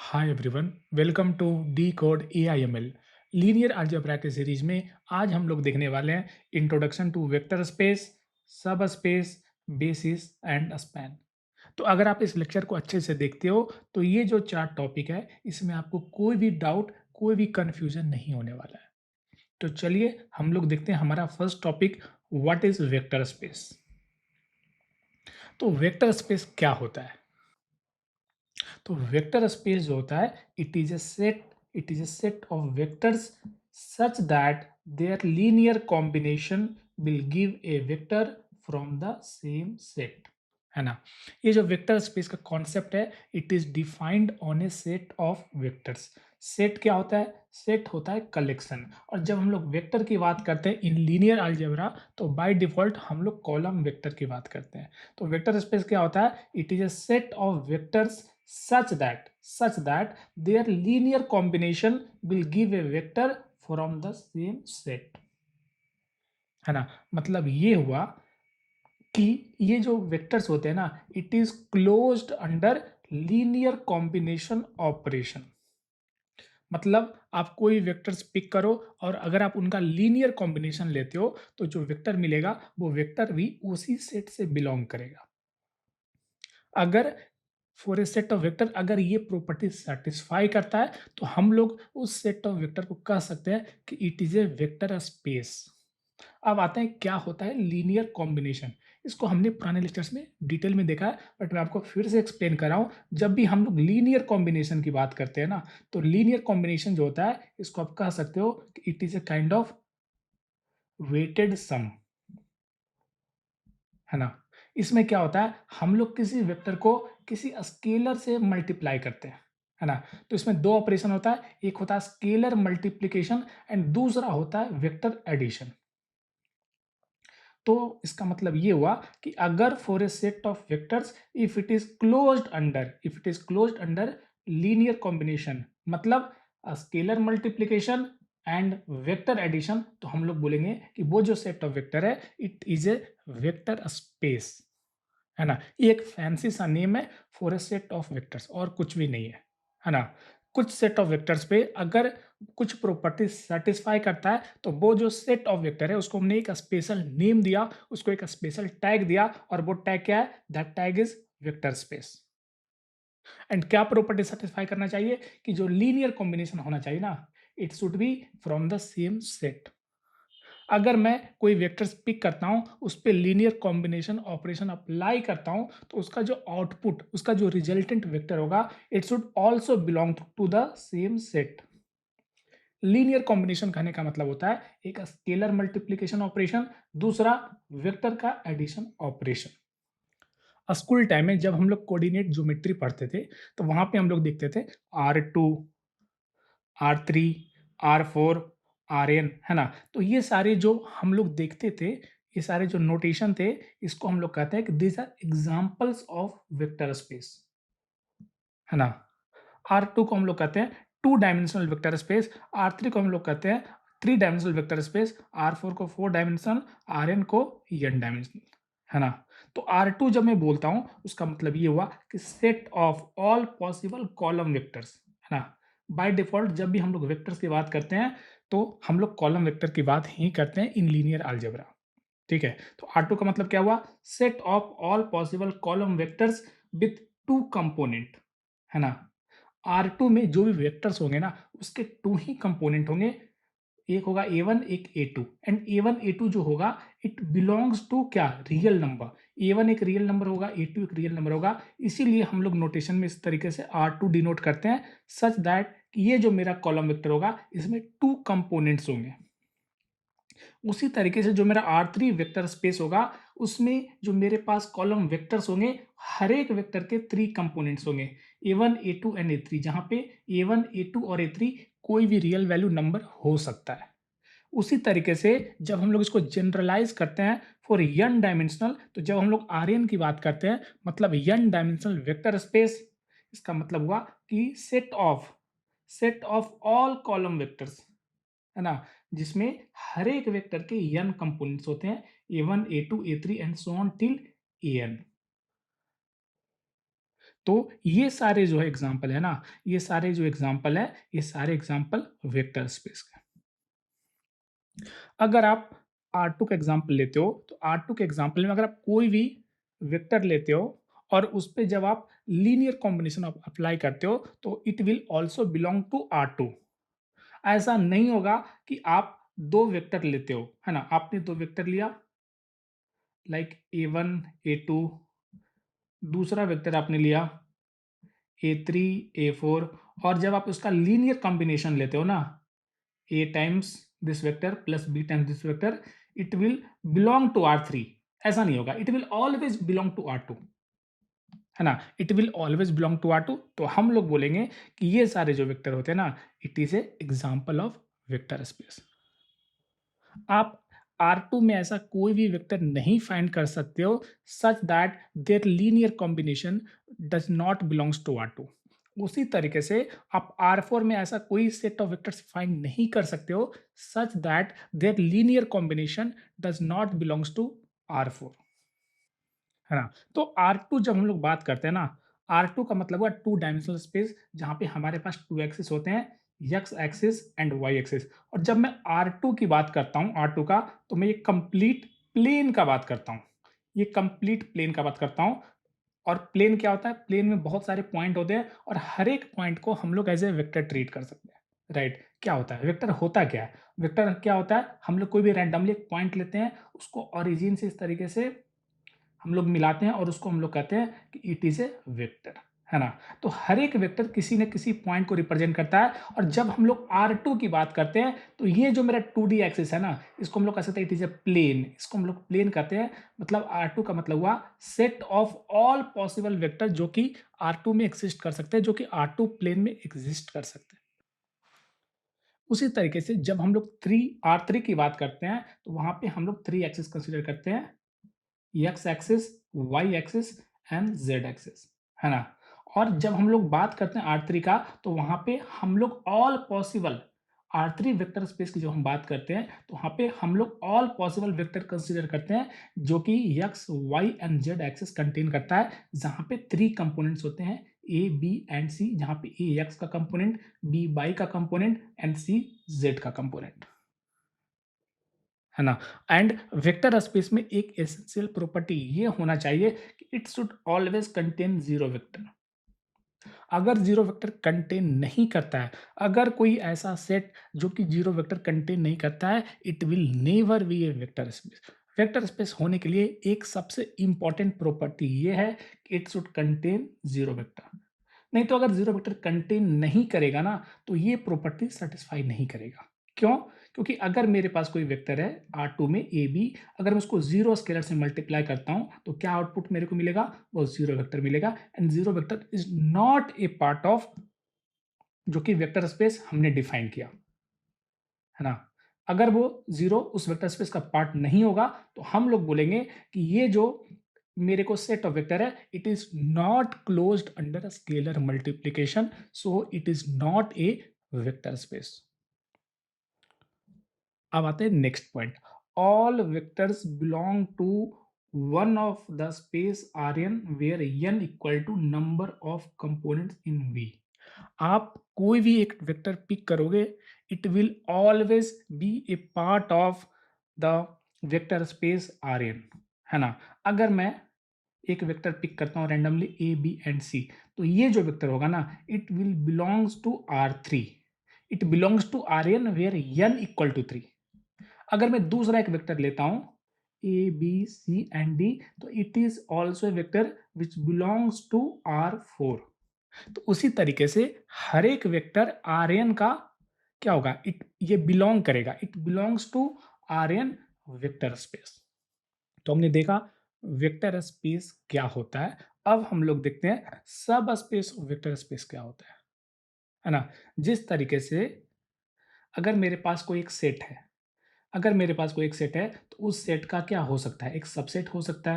Hi everyone, welcome to the code AIML linear algebra के series में आज हम लोग देखने वाले हैं introduction to vector space, subspace, basis and span. तो अगर आप इस लेक्चर को अच्छे से देखते हो तो ये जो चार टॉपिक है इसमें आपको कोई भी डाउट, कोई भी कंफ्यूजन नहीं होने वाला है। तो चलिए हम लोग देखते हैं हमारा first topic, what is vector space. तो वेक्टर स्पेस क्या होता है? तो वेक्टर स्पेस जो होता है, it is a set of vectors such that their linear combination will give a vector from the same set, है ना। ये जो वेक्टर स्पेस का कॉन्सेप्ट है, it is defined on a set of vectors. Set क्या होता है? Set होता है कलेक्शन। और जब हम लोग वेक्टर की बात करते हैं इन लीनियर अलजेब्रा, तो बाय डिफॉल्ट हम लोग कॉलम वेक्टर की बात करते हैं। तो वेक्टर स्पेस क्या होता है? It is a set of vectors such that their linear combination will give a vector from the same set, है ना। मतलब ये हुआ कि ये जो वेक्टर्स होते हैं ना, it is closed under linear combination operation. मतलब आप कोई वेक्टर्स पिक करो और अगर आप उनका लीनियर कॉम्बिनेशन लेते हो तो जो वेक्टर मिलेगा वो वेक्टर भी उसी सेट से बिलोंग करेगा। अगर for a set of vector अगर ये प्रॉपर्टी सेटिस्फाई करता है तो हम लोग उस सेट ऑफ वेक्टर को कह सकते हैं कि it is a vector space. अब आते हैं क्या होता है लीनियर कॉम्बिनेशन। इसको हमने पुराने लेक्चर्स में डिटेल में देखा है, बट मैं आपको फिर से एक्सप्लेन कर रहा हूं। जब भी हम लोग लीनियर कॉम्बिनेशन की बात करते हैं ना, तो लीनियर कॉम्बिनेशन जो होता है इसको आप कह सकते हो कि it is a kind of weighted sum, है ना। इसमें क्या होता है, हम लोग किसी वेक्टर को किसी स्केलर से मल्टीप्लाई करते हैं, है ना। तो इसमें दो ऑपरेशन होता है, एक होता है स्केलर मल्टीप्लिकेशन एंड दूसरा होता है वेक्टर एडिशन। तो इसका मतलब ये हुआ कि अगर for a set of vectors if it is closed under linear combination, मतलब scalar multiplication and vector addition, तो हम लोग बोलेंगे कि वो जो सेट ऑफ वेक्टर है it is a vector space, है ना। ये एक फैंसी सा नेम है for a set of vectors और कुछ भी नहीं है ना। कुछ सेट ऑफ वेक्टर्स पे अगर कुछ प्रॉपर्टी सेटिस्फाई करता है तो वो जो सेट ऑफ वेक्टर है उसको हमने एक स्पेशल नेम दिया, उसको एक स्पेशल टैग दिया, और वो टैग क्या है? That tag is vector space. And क्या प्रॉपर्टी सेटिस्फाई करना चाहिए? कि जो लीनियर कॉम्बिनेशन होना चाहिए ना, it should be from the same set. अगर मैं कोई वेक्टर्स पिक करता हूं, उस पे लीनियर कॉम्बिनेशन ऑपरेशन अप्लाई करता हूं, तो उसका जो आउटपुट, उसका जो रिजल्टेंट वेक्टर होगा, it should also belong to the same set. Linear combination कहने का मतलब होता है एक स्केलर मल्टीप्लिकेशन ऑपरेशन, दूसरा वेक्टर का एडिशन ऑपरेशन। स्कूल टाइम में जब हम लोग कोऑर्डिनेट ज्योमेट्री पढ़ते थे, तो वहां पे हम लोग देखते थे R2, R3, R4, Rn, है ना। तो ये सारे जो हम लोग देखते थे, ये सारे जो नोटेशन थे, इसको हम लोग कहते हैं कि these are examples of vector space, है ना। R2 को हम लोग कहते हैं two dimensional vector space, R3 को हम लोग कहते हैं three dimensional vector space, R4 को फोर डायमेंशनल, Rn को n डायमेंशनल, है ना। तो R2 जब मैं बोलता हूं उसका मतलब ये हुआ कि set of all possible column vectors, है ना। बाय डिफॉल्ट जब भी हम लोग वेक्टर्स की बात करते हैं तो हम लोग कॉलम वेक्टर की बात ही करते हैं इन लीनियर अलजेब्रा, ठीक है। तो R2 का मतलब क्या हुआ? Set of all possible column vectors with to component, है ना। R2 में जो भी वेक्टर्स होंगे ना, उसके टू ही कंपोनेंट होंगे। एक होगा A1, एक A2, एंड A1 A2 जो होगा इट बिलोंग्स टू क्या? Real number. A1 एक रियल नंबर होगा, A2 एक रियल नंबर होगा। इसीलिए हम लोग नोटेशन में इस तरीके से R2 डिनोट करते हैं, सच दैट ये जो मेरा कॉलम वेक्टर होगा इसमें टू कंपोनेंट्स होंगे। उसी तरीके से जो मेरा R3 वेक्टर स्पेस होगा, उसमें जो मेरे पास कॉलम वेक्टर्स होंगे, हर एक वेक्टर के थ्री कंपोनेंट्स होंगे, A1, A2 एंड A3, जहां पे A1, A2 और A3 कोई भी रियल वैल्यू नंबर हो सकता है। उसी तरीके से जब हम लोग इसको जनरलाइज करते हैं फॉर n डायमेंशनल, तो जब हम लोग Rn की बात करते हैं, मतलब n डायमेंशनल वेक्टर स्पेस, इसका मतलब हुआ कि set of all column vectors, है ना, जिसमें हर एक वेक्टर के n कंपोनेंट्स होते हैं, A1, A2, A3 and so on till An। तो ये सारे जो है एग्जाम्पल है ना, ये सारे जो एग्जाम्पल है, ये सारे एग्जाम्पल वेक्टर स्पेस के। अगर आप R2 का एग्जाम्पल लेते हो, तो R2 के एग्जाम्पल में अगर आप कोई भी वेक्टर लेते हो और उस पे जब आप लीनियर कॉम्बिनेशन अप्लाई करते हो, तो it will also belong to R2। ऐसा नहीं होगा कि आप दो वेक्टर लेते हो, है ना, आपने दो वेक्टर लिया लाइक A1 A2, दूसरा वेक्टर आपने लिया A3 A4, और जब आप उसका लीनियर कॉम्बिनेशन लेते हो ना, A times this vector plus B times this vector, it will belong to R3। ऐसा नहीं होगा, it will always belong to R2, है ना, it will always belong to R2। तो हम लोग बोलेंगे कि ये सारे जो वेक्टर होते हैं ना, it is a example of vector space. आप R2 में ऐसा कोई भी वेक्टर नहीं फाइंड कर सकते हो such that their linear combination does not belongs to R2। उसी तरीके से आप R4 में ऐसा कोई सेट ऑफ वेक्टर्स फाइंड नहीं कर सकते हो such that their linear combination does not belongs to R4, है ना। तो R2 जब हम लोग बात करते हैं ना, R2 का मतलब हुआ टू डायमेंशनल स्पेस, जहां पे हमारे पास टू एक्सिस होते हैं, X axis and Y axis. और जब मैं R2 की बात करता हूं, R2 का, तो मैं ये कंप्लीट प्लेन का बात करता हूं, ये कंप्लीट प्लेन का बात करता हूं। और प्लेन क्या होता है, प्लेन में बहुत सारे पॉइंट होते हैं और हर एक पॉइंट को हम लोग एज ए वेक्टर ट्रीट कर सकते हैं, राइट। क्या होता है वेक्टर, होता क्या है, वेक्टर क्या होता है, हम लोग कोई भी रैंडमली एक पॉइंट लेते हैं, उसको ओरिजिन से इस तरीके से हम लोग मिलाते हैं और उसको हम लोग कहते हैं कि इट इज ए वेक्टर, है ना। तो हर एक वेक्टर किसी न किसी पॉइंट को रिप्रेजेंट करता है। और जब हम लोग R2 की बात करते हैं, तो ये जो मेरा 2D एक्सिस है ना, इसको हम लोग कह सकते हैं इट इज ए प्लेन, इसको हम लोग प्लेन कहते हैं। मतलब R2 का मतलब हुआ set of all possible vector जो कि R2 में एग्जिस्ट कर सकते हैं, जो कि R2 प्लेन में एग्जिस्ट कर सकते हैं। उसी तरीके से जब हम लोग R3 की बात करते हैं, तो वहां पे हम लोग 3 एक्सिस कंसिडर करते हैं, X axis, Y axis and Z axis, है ना। और जब हम लोग बात करते हैं R3 का, तो वहां पे हम लोग all possible R3 vector space की जो हम बात करते हैं, तो वहां पे हम लोग ऑल पॉसिबल वेक्टर कंसीडर करते हैं जो कि X Y and Z axis contain करता है, जहां पे 3 कंपोनेंट्स होते हैं, ए बी एंड सी, जहां पे ए एक्स का कंपोनेंट, बी वाई का कंपोनेंट एंड सी जेड का कंपोनेंट, है ना। एंड वेक्टर स्पेस में एक एसेंशियल प्रॉपर्टी ये होना चाहिए कि it should always contain zero vector. अगर जीरो वेक्टर कंटेन नहीं करता है, अगर कोई ऐसा सेट जो कि जीरो वेक्टर कंटेन नहीं करता है, it will never be A vector space. Vector space होने के लिए एक सबसे इंपॉर्टेंट प्रॉपर्टी ये है कि it should contain zero vector. नहीं तो अगर जीरो वेक्टर कंटेन नहीं करेगा ना, तो ये प्रॉपर्टी सेटिस्फाई नहीं करेगा। क्यों? क्योंकि अगर मेरे पास कोई वेक्टर है R2 में ए बी, अगर मैं उसको जीरो स्केलर से मल्टीप्लाई करता हूं, तो क्या आउटपुट मेरे को मिलेगा, वो जीरो वेक्टर मिलेगा। And zero vector is not A part of जो कि वेक्टर स्पेस हमने डिफाइन किया, है ना। अगर वो जीरो उस वेक्टर स्पेस का पार्ट नहीं होगा, तो हम लोग बोलेंगे कि ये जो मेरे को सेट ऑफ वेक्टर है, it is not closed under scalar multiplication, so it is not a vector space. अब आते हैं next point, all vectors belong to one of the space R N where N equal to number of components in V. आप कोई भी एक vector pick करोगे, it will always be a part of the vector space R N, है ना। अगर मैं एक वेक्टर पिक करता हूं randomly a b and c, तो ये जो वेक्टर होगा ना, it will belongs to R3, it belongs to R N where N equal to 3। अगर मैं दूसरा एक वेक्टर लेता हूं a b c and d, तो it is also a vector which belongs to R4। तो उसी तरीके से हर एक वेक्टर आर एन का क्या होगा, इट ये बिलोंग करेगा, it belongs to R N vector space. तो हमने देखा वेक्टर स्पेस क्या होता है। अब हम लोग देखते हैं सब स्पेस वेक्टर स्पेस क्या होता है ना। जिस तरीके से अगर मेरे पास कोई एक सेट है, अगर मेरे पास कोई एक सेट है, तो उस सेट का क्या हो सकता है, एक सबसेट हो सकता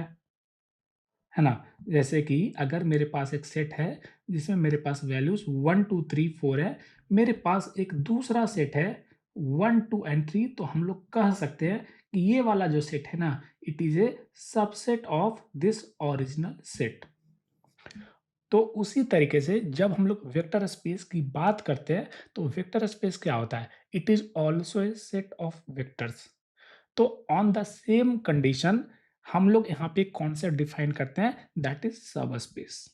है ना। जैसे कि अगर मेरे पास एक सेट है जिसमें मेरे पास वैल्यूज 1 2 3 4 है, मेरे पास एक दूसरा सेट है 1 2 एंड 3, तो हम लोग कह सकते हैं कि ये वाला जो सेट है ना, it is a subset of this original set. तो उसी तरीके से जब हम लोग वेक्टर स्पेस की बात करते हैं, तो वेक्टर स्पेस क्या होता है? It is also a set of vectors. तो ऑन द सेम कंडीशन हम लोग यहाँ पे एक कॉन्सेप्ट डिफाइन करते हैं, दैट इज सब स्पेस।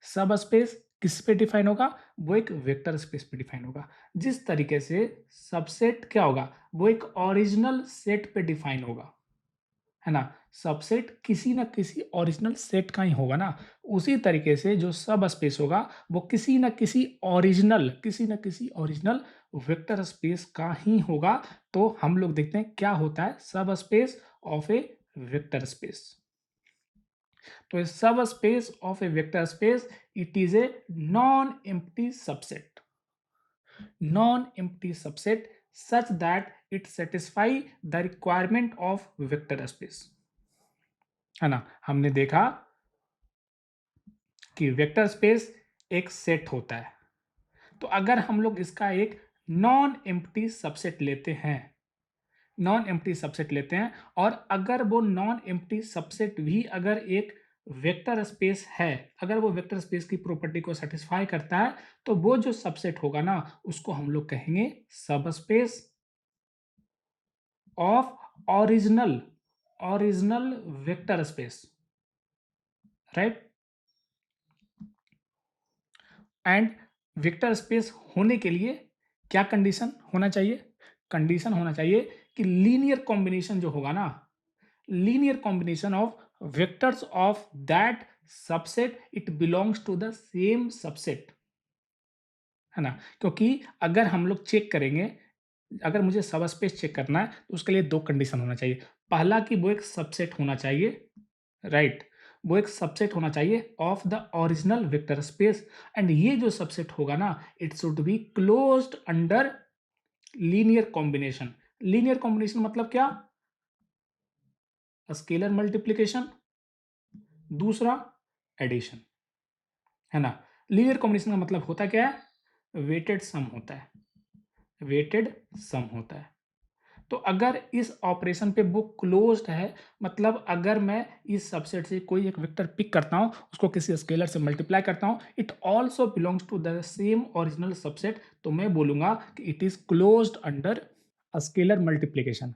सब स्पेस किस पे डिफाइन होगा? वो एक वेक्टर स्पेस पे डिफाइन होगा। जिस तरीके से सबसेट क्या होगा? वो एक ओरिजिनल सेट पे डिफाइन होगा, है ना? सबसेट किसी ना किसी ओरिजिनल सेट का ही होगा ना। उसी तरीके से जो सब स्पेस होगा वो किसी ना किसी ओरिजिनल वेक्टर स्पेस का ही होगा। तो हम लोग देखते हैं क्या होता है सब space of A vector space. तो सब space of A vector space it is a non empty subset, non empty subset such that it satisfy the requirement of vector space, है ना? हमने देखा कि वेक्टर स्पेस एक सेट होता है। तो अगर हम लोग इसका एक नॉन एम्प्टी सबसेट लेते हैं, नॉन एम्प्टी सबसेट लेते हैं, और अगर वो नॉन एम्प्टी सबसेट भी अगर एक वेक्टर स्पेस है, अगर वो वेक्टर स्पेस की प्रॉपर्टी को सेटिस्फाई करता है, तो वो जो सबसेट होगा ना उसको हम लोग कहेंगे सब space of original original vector space, right? And vector space होने के लिए क्या कंडीशन होना चाहिए? कंडीशन होना चाहिए कि लीनियर कॉम्बिनेशन जो होगा ना, linear combination of vectors of that subset it belongs to the same subset, है ना? क्योंकि अगर हम लोग चेक करेंगे, अगर मुझे सब स्पेस चेक करना है तो उसके लिए दो कंडीशन होना चाहिए। पहला कि वो एक सबसेट होना चाहिए, राइट? वो एक सबसेट होना चाहिए of the original vector space, and ये जो सबसेट होगा ना it should be closed under linear combination. Linear combination मतलब क्या? स्केलर मल्टीप्लिकेशन, दूसरा एडिशन, है ना? लीनियर कॉम्बिनेशन का मतलब होता क्या है? वेटेड सम होता है, वेटेड सम होता है। तो अगर इस ऑपरेशन पे वो क्लोज्ड है, मतलब अगर मैं इस सबसेट से कोई एक वेक्टर पिक करता हूँ, उसको किसी स्केलर से मल्टीप्लाई करता हूँ, it also belongs to the same original subset, तो मैं बोलूंगा कि it is closed under scalar multiplication.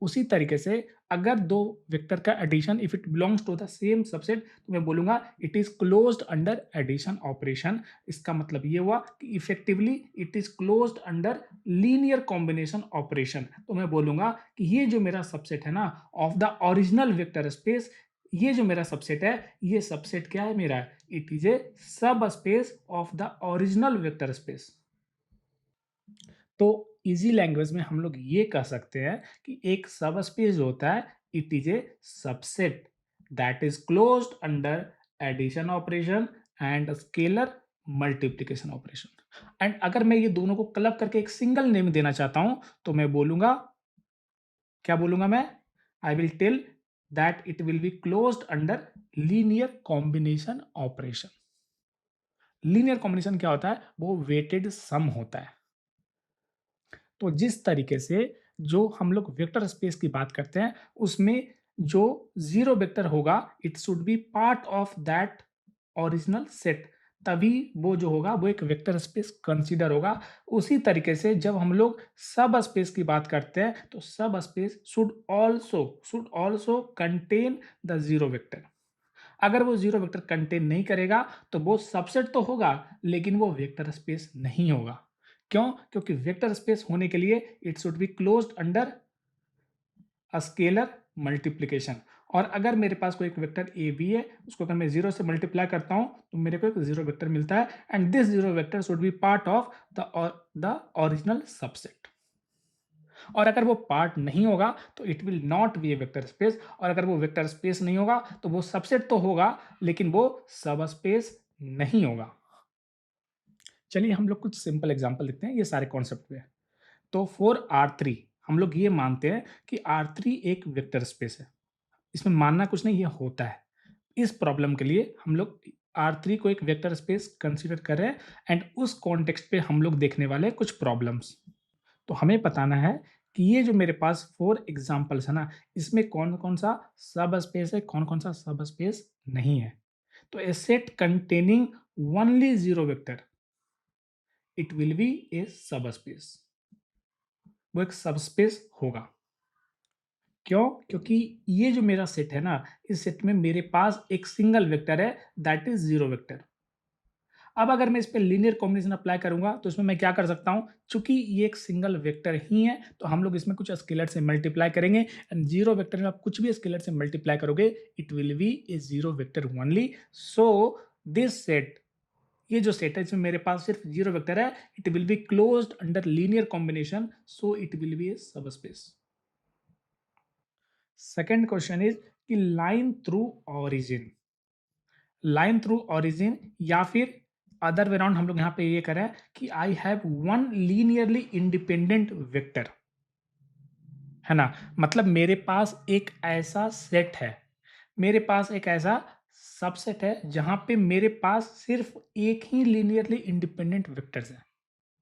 उसी तरीके से अगर दो वेक्टर का addition if it belongs to the same subset, तो मैं बोलूंगा it is closed under addition operation. इसका मतलब ये हुआ कि effectively it is closed under linear combination operation. तो मैं बोलूंगा कि ये जो मेरा सबसेट है ना of the original vector space, ये जो मेरा सबसेट है, ये सबसेट क्या है मेरा? इट इज ए सब space of the original vector space. तो इजी लैंग्वेज में हम लोग ये कह सकते हैं कि एक सब स्पेस जो होता है it is a subset that is closed under addition operation and scalar multiplication operation. And अगर मैं ये दोनों को क्लब करके एक सिंगल नेम देना चाहता हूं, तो मैं बोलूंगा, क्या बोलूंगा मैं? I will tell that it will be closed under linear combination operation. Linear combination क्या होता है? वो वेटेड सम होता है। तो जिस तरीके से जो हम लोग वेक्टर स्पेस की बात करते हैं, उसमें जो ज़ीरो वेक्टर होगा, it should be part of that original set, तभी वो जो होगा वो एक वेक्टर स्पेस कंसीडर होगा। उसी तरीके से जब हम लोग सब स्पेस की बात करते हैं, तो सब space should also contain the zero vector. अगर वो ज़ीरो वेक्टर कंटेन नहीं करेगा, तो वो सबसेट तो होगा, लेकिन वो वेक्टर स्पेस नहीं होगा। क्यों? क्योंकि वेक्टर स्पेस होने के लिए it should be closed under scalar multiplication. और अगर मेरे पास कोई एक वेक्टर ए बी है, उसको अगर मैं जीरो से मल्टीप्लाई करता हूं, तो मेरे को एक जीरो वेक्टर मिलता है, and this zero vector should be part of the original subset. और अगर वो पार्ट नहीं होगा, तो it will not be A vector space, और अगर वो वेक्टर स्पेस नहीं होगा, तो वो सबसेट तो होगा, लेकिन वो सब स्पेस नहीं होगा। चलिए हम लोग कुछ सिंपल एग्जांपल देखते हैं ये सारे कॉन्सेप्ट पे। तो फॉर R3 हम लोग ये मानते हैं कि R3 एक वेक्टर स्पेस है। इसमें मानना कुछ नहीं, ये होता है। इस प्रॉब्लम के लिए हम लोग R3 को एक वेक्टर स्पेस कंसीडर कर रहे हैं, एंड उस कॉन्टेक्स्ट पे हम लोग देखने वाले हैं कुछ प्रॉब्लम्स। तो हमें बताना है कि ये जो मेरे पास 4 एग्जांपल्स है ना, इसमें कौन-कौन सा सब स्पेस है, कौन-कौन सा सब स्पेस नहीं है। तो a set containing only zero vector, it will be a subspace, वो एक सबस्पेस होगा। क्यों? क्योंकि ये जो मेरा सेट है ना, इस सेट में मेरे पास एक सिंगल वेक्टर है, दैट इज जीरो वेक्टर। अब अगर मैं इस पे लीनियर कॉम्बिनेशन अप्लाई करूंगा तो इसमें मैं क्या कर सकता हूं, चूंकि ये एक सिंगल वेक्टर ही है तो हम लोग इसमें कुछ स्केलर से मल्टीप्लाई करेंगे, एंड जीरो वेक्टर में आप कुछ भी स्केलर से मल्टीप्लाई करोगे, it will be a zero vector only. So this set, ये जो सेट है इसमें मेरे पास सिर्फ जीरो वेक्टर है, it will be closed under linear combination, so it will be a subspace. Second question is कि line through origin, line through origin या फिर अदर वे राउंड हम लोग यहाँ पे ये करें कि I have one linearly independent vector, है ना। मतलब मेरे पास एक ऐसा सेट है, मेरे पास एक ऐसा सबसेट है जहां पे मेरे पास सिर्फ एक ही लीनियरली इंडिपेंडेंट वेक्टर्स है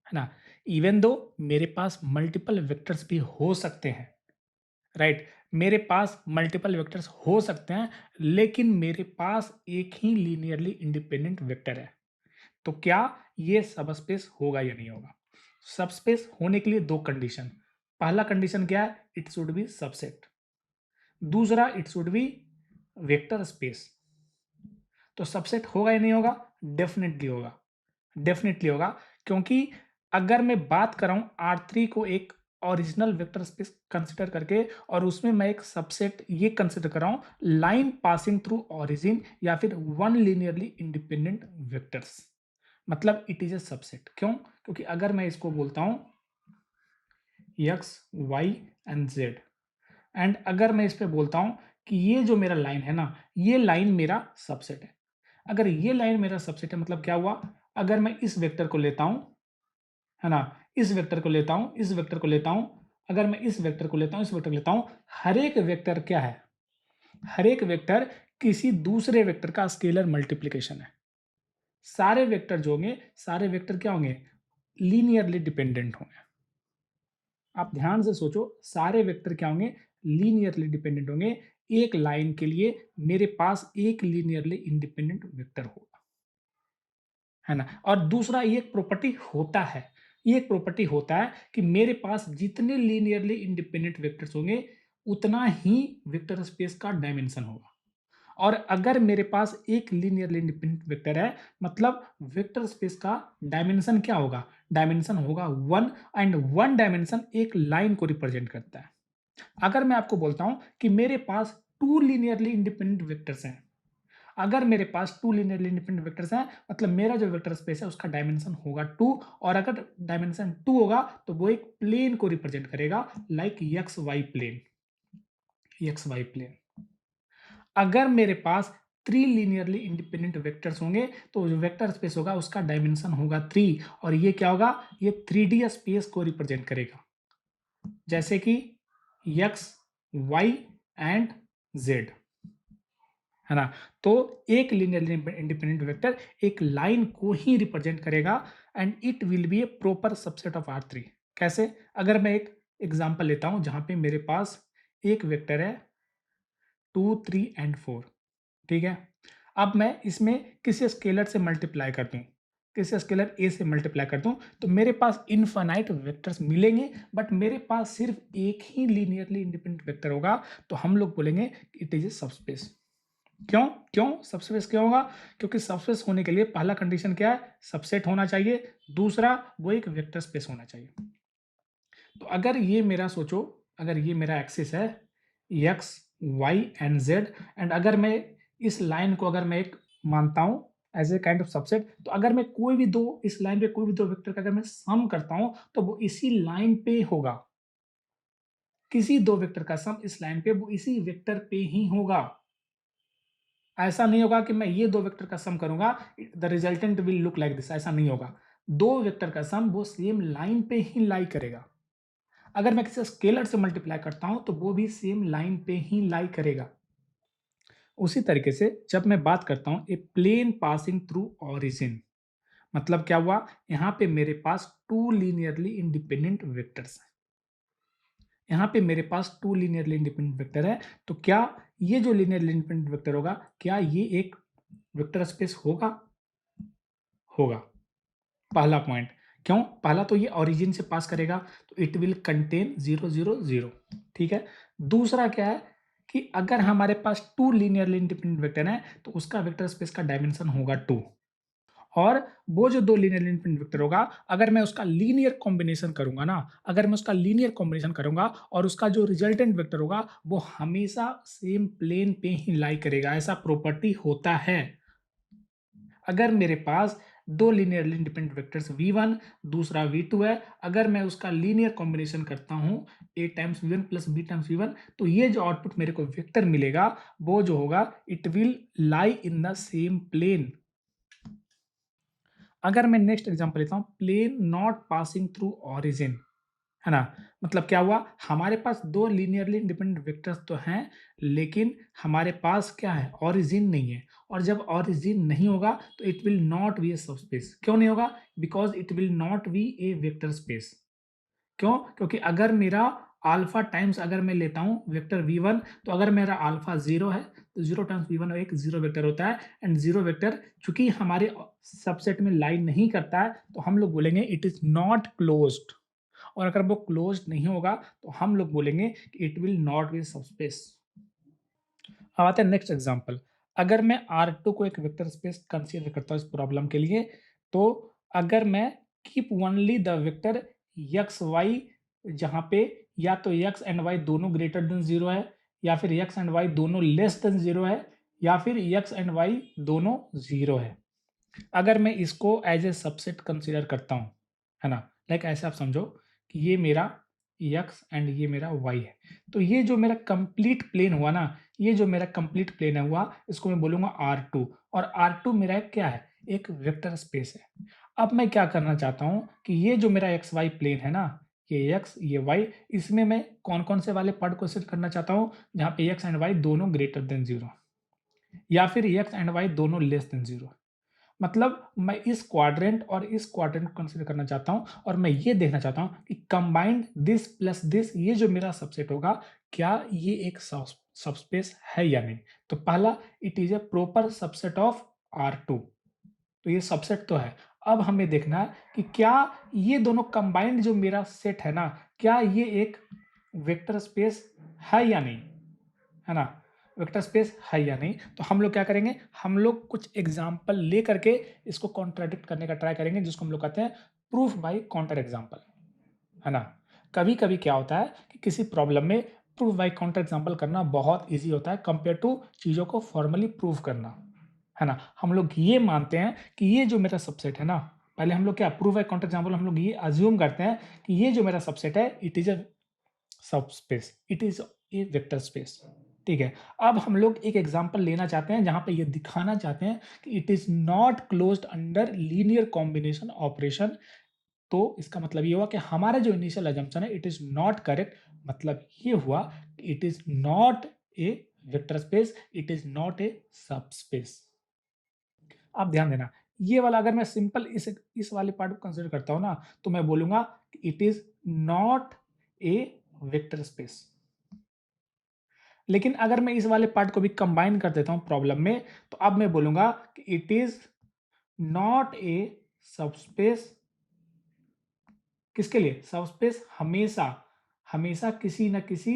ना। इवन दो मेरे पास मल्टीपल वेक्टर्स भी हो सकते हैं, राइट, मेरे पास मल्टीपल वेक्टर्स हो सकते हैं, लेकिन मेरे पास एक ही लीनियरली इंडिपेंडेंट वेक्टर है। तो क्या ये सबस्पेस होगा या नहीं होगा? सबस्पेस होने के लिए दो कंडीशन, पहला कंडीशन क्या है, इट शुड बी सबसेट, दूसरा it should be vector space. तो सबसेट होगा या नहीं होगा? डेफिनेटली होगा, डेफिनेटली होगा, क्योंकि अगर मैं बात कर रहा हूं R3 को एक ओरिजिनल वेक्टर स्पेस कंसिडर करके, और उसमें मैं एक सबसेट ये कंसिडर कर रहा हूं लाइन पासिंग थ्रू ओरिजिन या फिर वन लीनियरली इंडिपेंडेंट वेक्टर्स, मतलब इट इज ए सबसेट। क्यों? क्योंकि अगर मैं इसको बोलता हूं x y and z, and अगर मैं इस पे बोलता हूं कि ये जो मेरा लाइन है ना, ये लाइन मेरा सबसेट है, अगर ये लाइन मेरा सबसेट है मतलब क्या हुआ, अगर मैं इस वेक्टर को लेता हूं, है ना, इस वेक्टर को लेता हूं, इस वेक्टर को लेता हूं, अगर मैं इस वेक्टर को लेता हूं, इस वेक्टर को लेता हूं, हर एक वेक्टर क्या है, हर एक वेक्टर किसी दूसरे वेक्टर का स्केलर मल्टीप्लिकेशन है। सारे वेक्टर जो होंगे, सारे वेक्टर क्या होंगे, लीनियरली डिपेंडेंट होंगे। आप ध्यान से सोचो, सारे वेक्टर क्या होंगे, लीनियरली डिपेंडेंट होंगे। एक लाइन के लिए मेरे पास एक लीनियरली इंडिपेंडेंट वेक्टर होगा, है ना। और दूसरा ये एक प्रॉपर्टी होता है, ये एक प्रॉपर्टी होता है कि मेरे पास जितने लीनियरली इंडिपेंडेंट वेक्टर्स होंगे उतना ही वेक्टर स्पेस का डायमेंशन होगा। और अगर मेरे पास एक लीनियरली इंडिपेंडेंट वेक्टर है, मतलब वेक्टर स्पेस का डायमेंशन क्या होगा, डायमेंशन होगा वन, एंड वन डायमेंशन एक लाइन को रिप्रेजेंट करता है। अगर मैं आपको बोलता हूं कि मेरे पास टू लीनियरली इंडिपेंडेंट वेक्टर्स हैं, अगर मेरे पास टू लीनियरली इंडिपेंडेंट वेक्टर्स हैं, मतलब मेरा जो वेक्टर स्पेस है उसका डायमेंशन होगा टू, और अगर डायमेंशन टू होगा तो वो एक प्लेन को रिप्रेजेंट करेगा, like X Y plane, X Y plane. अगर मेरे पास थ्री लीनियरली इंडिपेंडेंट वेक्टर्स होंगे तो जो वेक्टर स्पेस होगा उसका डायमेंशन होगा थ्री, और ये क्या होगा, ये 3D स्पेस को रिप्रेजेंट करेगा, जैसे कि एक्स वाई एंड जेड, है ना। तो एक लीनियरली इंडिपेंडेंट वेक्टर एक लाइन को ही रिप्रेजेंट करेगा, and it will be A proper subset of R3। कैसे? अगर मैं एक एग्जांपल लेता हूं जहां पे मेरे पास एक वेक्टर है 2 3 एंड 4, ठीक है। अब मैं इसमें किसी स्केलर से मल्टीप्लाई कर दूं, किसी स्केलर ए से मल्टीप्लाई कर दूं, तो मेरे पास इनफाइनाइट वेक्टर्स मिलेंगे, बट मेरे पास सिर्फ एक ही लीनियरली इंडिपेंडेंट वेक्टर होगा, तो हम लोग बोलेंगे इट इज ए सबस्पेस। क्यों? क्यों सबस्पेस क्यों होगा? क्योंकि सबस्पेस होने के लिए पहला कंडीशन क्या है, सबसेट होना चाहिए, दूसरा वो एक वेक्टर स्पेस होना चाहिए। तो अगर ये मेरा सोचो, अगर ये मेरा एक्सिस है X Y and Z, and अगर मैं इस लाइन को अगर मैं एक मानता हूं as a kind of subset, तो अगर मैं कोई भी दो, इस लाइन पे कोई भी दो वेक्टर का अगर मैं सम करता हूं तो वो इसी लाइन पे होगा, किसी दो वेक्टर का सम इस लाइन पे वो इसी वेक्टर पे ही होगा। ऐसा नहीं होगा कि मैं ये दो वेक्टर का सम करूंगा, the resultant will look like this, ऐसा नहीं होगा। दो वेक्टर का सम वो सेम लाइन पे ही लाई करेगा। अगर मैं किसी स्केलर से मल्टीप्लाई करता हूं तो वो भी सेम लाइन पे ही लाई करेगा। उसी तरीके से जब मैं बात करता हूं ए प्लेन पासिंग थ्रू ऑरिजिन, मतलब क्या हुआ, यहां पे मेरे पास टू लीनियरली इंडिपेंडेंट वेक्टर्स हैं, यहाँ पे मेरे पास टू लीनियरली इंडिपेंडेंट वेक्टर है, तो क्या ये जो लीनियरली इंडिपेंडेंट वेक्टर होगा, क्या ये एक वेक्टर स्पेस होगा? होगा। पहला पॉइंट। क्यों? पहला तो ये ओरिजिन से पास करेगा, तो इट विल कंटेन 0 0 0। ठीक है। दूसरा क्या है कि अगर हमारे पास 2 लीनियरली इंडिपेंडेंट वेक्टर हैं तो उसका वेक्टर स्पेस का डायमेंशन होगा 2। और वो जो 2 लीनियरली इंडिपेंडेंट वेक्टर होगा, अगर मैं उसका लीनियर कॉम्बिनेशन करूंगा ना, अगर मैं उसका लीनियर कॉम्बिनेशन करूंगा और उसका जो रिजल्टेंट वेक्टर होगा वो हमेशा सेम प्लेन पे ही लाई करेगा। ऐसा प्रॉपर्टी होता है। अगर मेरे पास 2 लीनियरली इंडिपेंडेंट वेक्टर्स v1 दूसरा v2 है, अगर मैं उसका लीनियर कॉम्बिनेशन करता हूं a times v1 plus b times v1, तो ये जो आउटपुट मेरे को वेक्टर मिलेगा वो जो होगा it will lie in the same plane. अगर मैं नेक्स्ट एग्जांपल लेता हूं, plane not passing through origin, है ना। मतलब क्या हुआ, हमारे पास 2 लीनियरली इंडिपेंडेंट वेक्टर्स तो हैं, लेकिन हमारे पास क्या है, ऑरिजिन नहीं है। और जब ऑरिजिन नहीं होगा तो it will not be a subspace. क्यों नहीं होगा? Because it will not be A vector space. क्यों? क्योंकि अगर मेरा अल्फा टाइम्स अगर मैं लेता हूं वेक्टर v1, तो अगर मेरा अल्फा 0 है तो 0 टाइम्स v1 एक 0 वेक्टर होता है। एंड 0 वेक्टर चूंकि हमारे सबसेट में लाइन नहीं करता है, तो हम लोग बोलेंगे इट इज नॉट क्लोज्ड। और अगर वो क्लोज्ड नहीं होगा तो हम लोग बोलेंगे कि it will not be subspace. अब आते हैं नेक्स्ट एग्जांपल। अगर मैं R2 को एक वेक्टर स्पेस कंसीडर करता हूं इस प्रॉब्लम के लिए, तो अगर मैं keep only the vector X Y, जहां पे या तो एक्स एंड वाई दोनों ग्रेटर देन 0 है, या फिर एक्स एंड वाई दोनों लेस देन 0 है, या फिर एक्स एंड वाई दोनों 0 है। अगर मैं इसको एज ए सबसेट कंसीडर करता हूं, है ना, लाइक ऐसे आप समझो कि ये मेरा x एंड ये मेरा y है, तो ये जो मेरा कंप्लीट प्लेन हुआ ना, ये जो मेरा कंप्लीट प्लेन है हुआ, इसको मैं बोलूंगा R2। और R2 मेरा क्या है, एक वेक्टर स्पेस है। अब मैं क्या करना चाहता हूं कि ये जो मेरा एक्स वाई प्लेन है ना, ये x ये y, इसमें मैं कौन कौन से वाले पार्ट को सेट करना चाहता हूं, जहां पे x एंड y दोनों ग्रेटर देन 0, या फिर x एंड y दोनों लेस देन 0। मतलब मैं इस क्वाड्रेंट और इस क्वाड्रेंट को कंसीडर करना चाहता हूं, और मैं ये देखना चाहता हूं कि कंबाइंड दिस प्लस दिस, ये जो मेरा सबसेट होगा, क्या ये एक सबस्पेस है या नहीं। तो पहला, it is A proper subset of R2, तो ये सबसेट तो है। अब हमें देखना है कि क्या ये दोनों कंबाइंड जो मेरा सेट है ना, क्या ये एक वेक्टर स्पेस है या नहीं, है ना, वेक्टर स्पेस है या नहीं। तो हम लोग क्या करेंगे, हम लोग कुछ एग्जाम्पल ले करके इसको कॉन्ट्राडिक्ट करने का ट्राई करेंगे, जिसको हम लोग कहते हैं प्रूफ बाय काउंटर एग्जाम्पल, है ना। कभी कभी क्या होता है कि किसी प्रॉब्लम में प्रूफ बाय काउंटर एग्जाम्पल करना बहुत ईजी होता है कंपेयर टू चीज़ों को फॉर्मली प्रूव करना, है ना। हम लोग ये मानते हैं कि ये जो मेरा सबसेट है ना, पहले हम लोग क्या प्रूफ बाय काउंटर एग्जाम्पल, हम लोग ये अज्यूम करते हैं कि ये जो मेरा सबसेट है it is a subspace, it is a vector space. ठीक है। अब हम लोग एक एग्जांपल लेना चाहते हैं जहां पे ये दिखाना चाहते हैं कि it is not closed under linear combination operation. तो इसका मतलब ये हुआ कि हमारा जो इनिशियल अजम्पशन है इट इज नॉट करेक्ट। मतलब ये हुआ कि it is not a vector space, it is not a subspace. आप ध्यान देना, ये वाला अगर मैं सिंपल इस वाले पार्ट को कंसिडर करता हूं ना, तो मैं बोलूंगा it is not a vector space. लेकिन अगर मैं इस वाले पार्ट को भी कंबाइन कर देता हूं प्रॉब्लम में, तो अब मैं बोलूंगा कि it is not a subspace. किसके लिए सबस्पेस? हमेशा हमेशा किसी ना किसी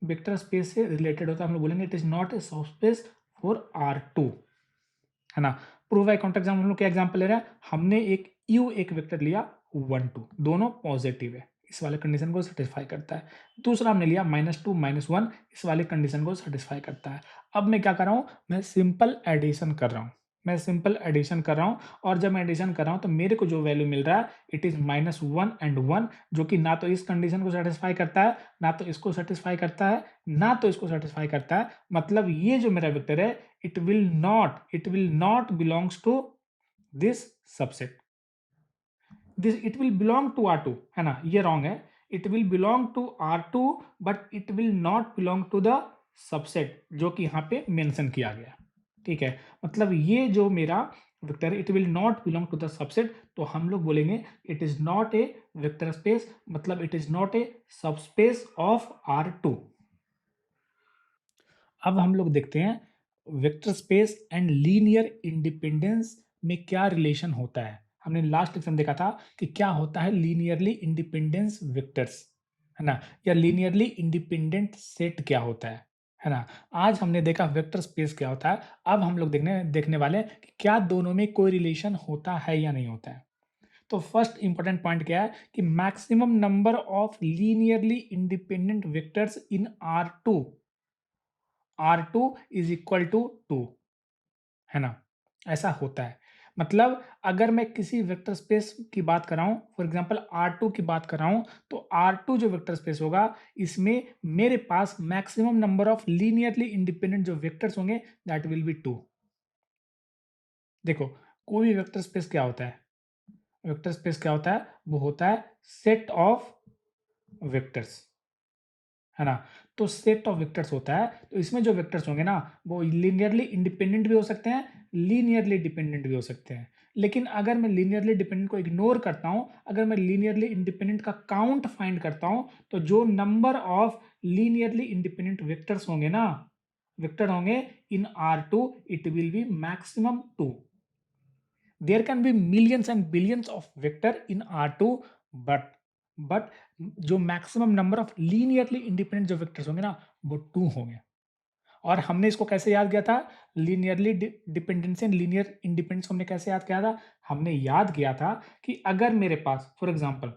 वेक्टर स्पेस से रिलेटेड होता है। हम लोग बोलेंगे it is not a subspace for R2, है ना। प्रूव बाय काउंटर एग्जाम्पल हम लोग क्या एग्जाम्पल ले रहे हैं, हमने एक u एक वेक्टर लिया 1 2, दोनों पॉजिटिव है, इस वाले कंडीशन को सेटिस्फाई करता है। दूसरा हमने लिया -2 -1, इस वाले कंडीशन को सेटिस्फाई करता है। अब मैं क्या कर रहा हूं, मैं सिंपल एडिशन कर रहा हूं, मैं सिंपल एडिशन कर रहा हूं। और जब मैं एडिशन कर रहा हूं तो मेरे को जो वैल्यू मिल रहा है इट इज -1 एंड 1, जो कि ना तो इस कंडीशन को सेटिस्फाई करता है, ना तो इसको सेटिस्फाई करता है, ना तो इसको सेटिस्फाई करता है। मतलब ये जो मेरा वेक्टर है it will not belongs to this subset, this it will belong to R2, है ना, ये रॉन्ग है। it will belong to R2 but it will not belong to the subset जो कि यहाँ पे मेंशन किया गया। ठीक है। मतलब ये जो मेरा वेक्टर है it will not belong to the subset, तो हम लोग बोलेंगे it is not a vector space, मतलब it is not a subspace of R2। अब हम लोग देखते हैं vector space and linear independence में क्या रिलेशन होता है। हमने लास्ट लेक्चर में देखा था कि क्या होता है लीनियरली इंडिपेंडेंस वेक्टर्स, है ना, या लीनियरली इंडिपेंडेंट सेट क्या होता है ना। आज हमने देखा वेक्टर स्पेस क्या होता है, अब हम लोग देखने वाले हैं कि क्या दोनों में कोई रिलेशन होता है या नहीं होता है। तो फर्स्ट इंपॉर्टेंट पॉइंट क्या है कि maximum number of linearly independent vectors in R2 is equal to 2, है ना, ऐसा होता है। मतलब अगर मैं किसी वेक्टर स्पेस की बात कर रहा हूं, फॉर एग्जांपल R2 की बात कर रहा हूं, तो R2 जो वेक्टर स्पेस होगा इसमें मेरे पास maximum number of linearly independent जो वेक्टर्स होंगे दैट विल बी 2। देखो, कोई भी वेक्टर स्पेस क्या होता है, वेक्टर स्पेस क्या होता है, वो होता है सेट ऑफ वेक्टर्स, है ना। तो सेट ऑफ वेक्टर्स होता है, तो इसमें जो वेक्टर्स होंगे ना वो लीनियरली इंडिपेंडेंट भी हो सकते हैं, लीनियरली डिपेंडेंट भी हो सकते हैं। लेकिन अगर मैं लीनियरली डिपेंडेंट को इग्नोर करता हूं, अगर मैं लीनियरली इंडिपेंडेंट का काउंट फाइंड करता हूं, तो जो number of linearly independent vectors होंगे ना, वेक्टर होंगे इन R2, it will B maximum 2। there can be millions and billions of vector in R2, but जो maximum number of linearly independent जो वेक्टर्स होंगे ना वो 2 होंगे। और हमने इसको कैसे याद किया था, linearly dependence and linear independence हमने कैसे याद किया था, हमने याद किया था कि अगर मेरे पास फॉर एग्जांपल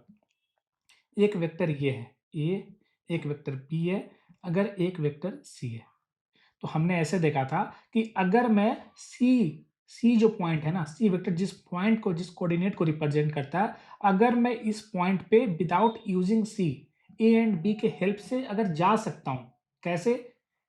एक वेक्टर ये है ए, एक वेक्टर बी है, अगर एक वेक्टर सी है, तो हमने ऐसे देखा था कि अगर मैं सी जो पॉइंट है ना, सी वेक्टर जिस पॉइंट को, जिस कोऑर्डिनेट को रिप्रेजेंट करता है, अगर मैं इस पॉइंट पे without using C A and B के हेल्प से अगर जा सकता हूं, कैसे,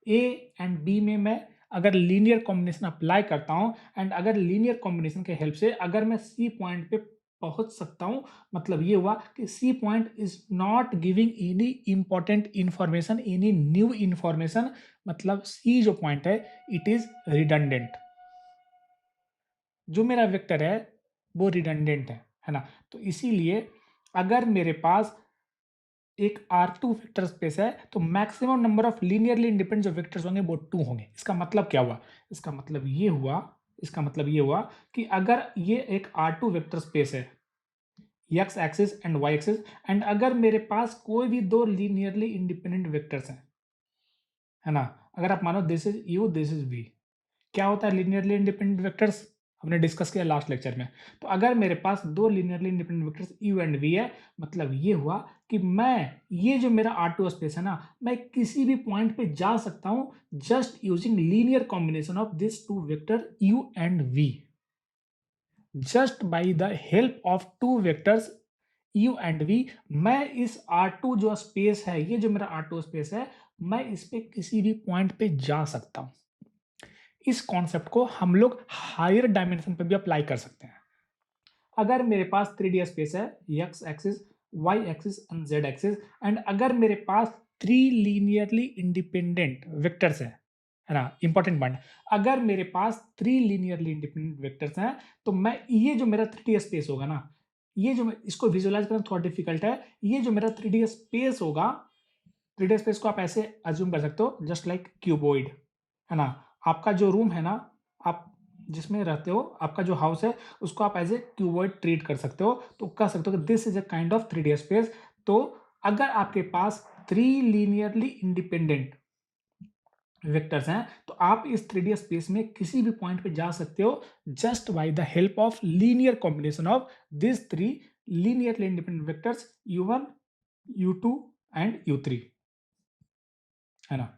ए एंड बी में मैं अगर लीनियर कॉम्बिनेशन अप्लाई करता हूं एंड अगर लीनियर कॉम्बिनेशन के हेल्प से अगर मैं सी पॉइंट पे पहुंच सकता हूं, मतलब ये हुआ कि C point is not giving any important information, any new information, मतलब सी जो पॉइंट है इट इज रिडंडेंट, जो मेरा वेक्टर है वो रिडंडेंट है ना। तो इसीलिए अगर मेरे पास एक R2 वेक्टर स्पेस है तो maximum number of linearly independent जो वेक्टर्स होंगे वो 2 होंगे। इसका मतलब क्या हुआ, इसका मतलब ये हुआ, इसका मतलब ये हुआ कि अगर ये एक R2 वेक्टर स्पेस है, x axis and y axis, and अगर मेरे पास कोई भी दो लीनियरली इंडिपेंडेंट वेक्टर्स हैं, है ना, अगर आप मानो this is u, this is v, क्या होता है लीनियरली इंडिपेंडेंट वेक्टर्स, हमने डिस्कस किया लास्ट लेक्चर में। तो अगर मेरे पास दो linearly independent vectors u and v है, मतलब ये हुआ कि मैं ये जो मेरा R2 स्पेस है ना, मैं किसी भी पॉइंट पे जा सकता हूं just using linear combination of this two vector u and v, just by the help of two vectors u and v, मैं इस R2 जो स्पेस है, ये जो मेरा R2 स्पेस है, मैं इस पे किसी भी पॉइंट पे जा सकता हूं। इस कॉन्सेप्ट को हम लोग हायर डायमेंशन पे भी अप्लाई कर सकते हैं। अगर मेरे पास 3D स्पेस है, x axis, y axis and z axis, and अगर मेरे पास 3 लीनियरली इंडिपेंडेंट वेक्टर्स है ना, इंपॉर्टेंट पॉइंट, अगर मेरे पास 3 लीनियरली इंडिपेंडेंट वेक्टर्स हैं, तो मैं ये जो मेरा 3D स्पेस होगा ना, ये जो मैं इसको विजुअलाइज करना थोड़ा डिफिकल्ट है, ये जो मेरा 3D स्पेस होगा, 3D स्पेस को आप ऐसे अज्यूम कर सकते हो जस्ट लाइक क्यूबॉइड, है ना। आपका जो रूम है ना, आप जिसमें रहते हो, आपका जो हाउस है, उसको आप एज ए क्यूबॉइड ट्रीट कर सकते हो, तो कह सकते हो कि this is a kind of 3D space. तो अगर आपके पास 3 लीनियरली इंडिपेंडेंट वेक्टर्स हैं, तो आप इस 3D स्पेस में किसी भी पॉइंट पे जा सकते हो just by the help of linear combination of this 3 linearly independent vectors u1, u2 and u3, है ना।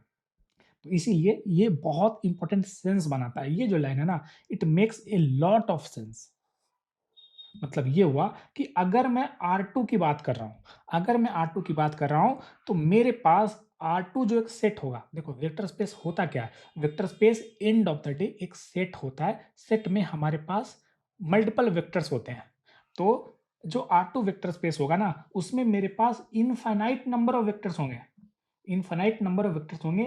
तो इसीलिए ये बहुत इंपॉर्टेंट सेंस बनाता है, ये जो लाइन है ना, it makes a lot of sense. मतलब ये हुआ कि अगर मैं R2 की बात कर रहा हूं, अगर मैं R2 की बात कर रहा हूं, तो मेरे पास R2 जो एक सेट होगा, देखो वेक्टर स्पेस होता क्या है, vector space and of the day एक सेट होता है, सेट में हमारे पास मल्टीपल वेक्टर्स होते हैं। तो जो R2 वेक्टर स्पेस होगा ना, उसमें मेरे पास इनफाइनाइट नंबर ऑफ वेक्टर्स होंगे, इनफाइनाइट नंबर ऑफ वेक्टर्स होंगे,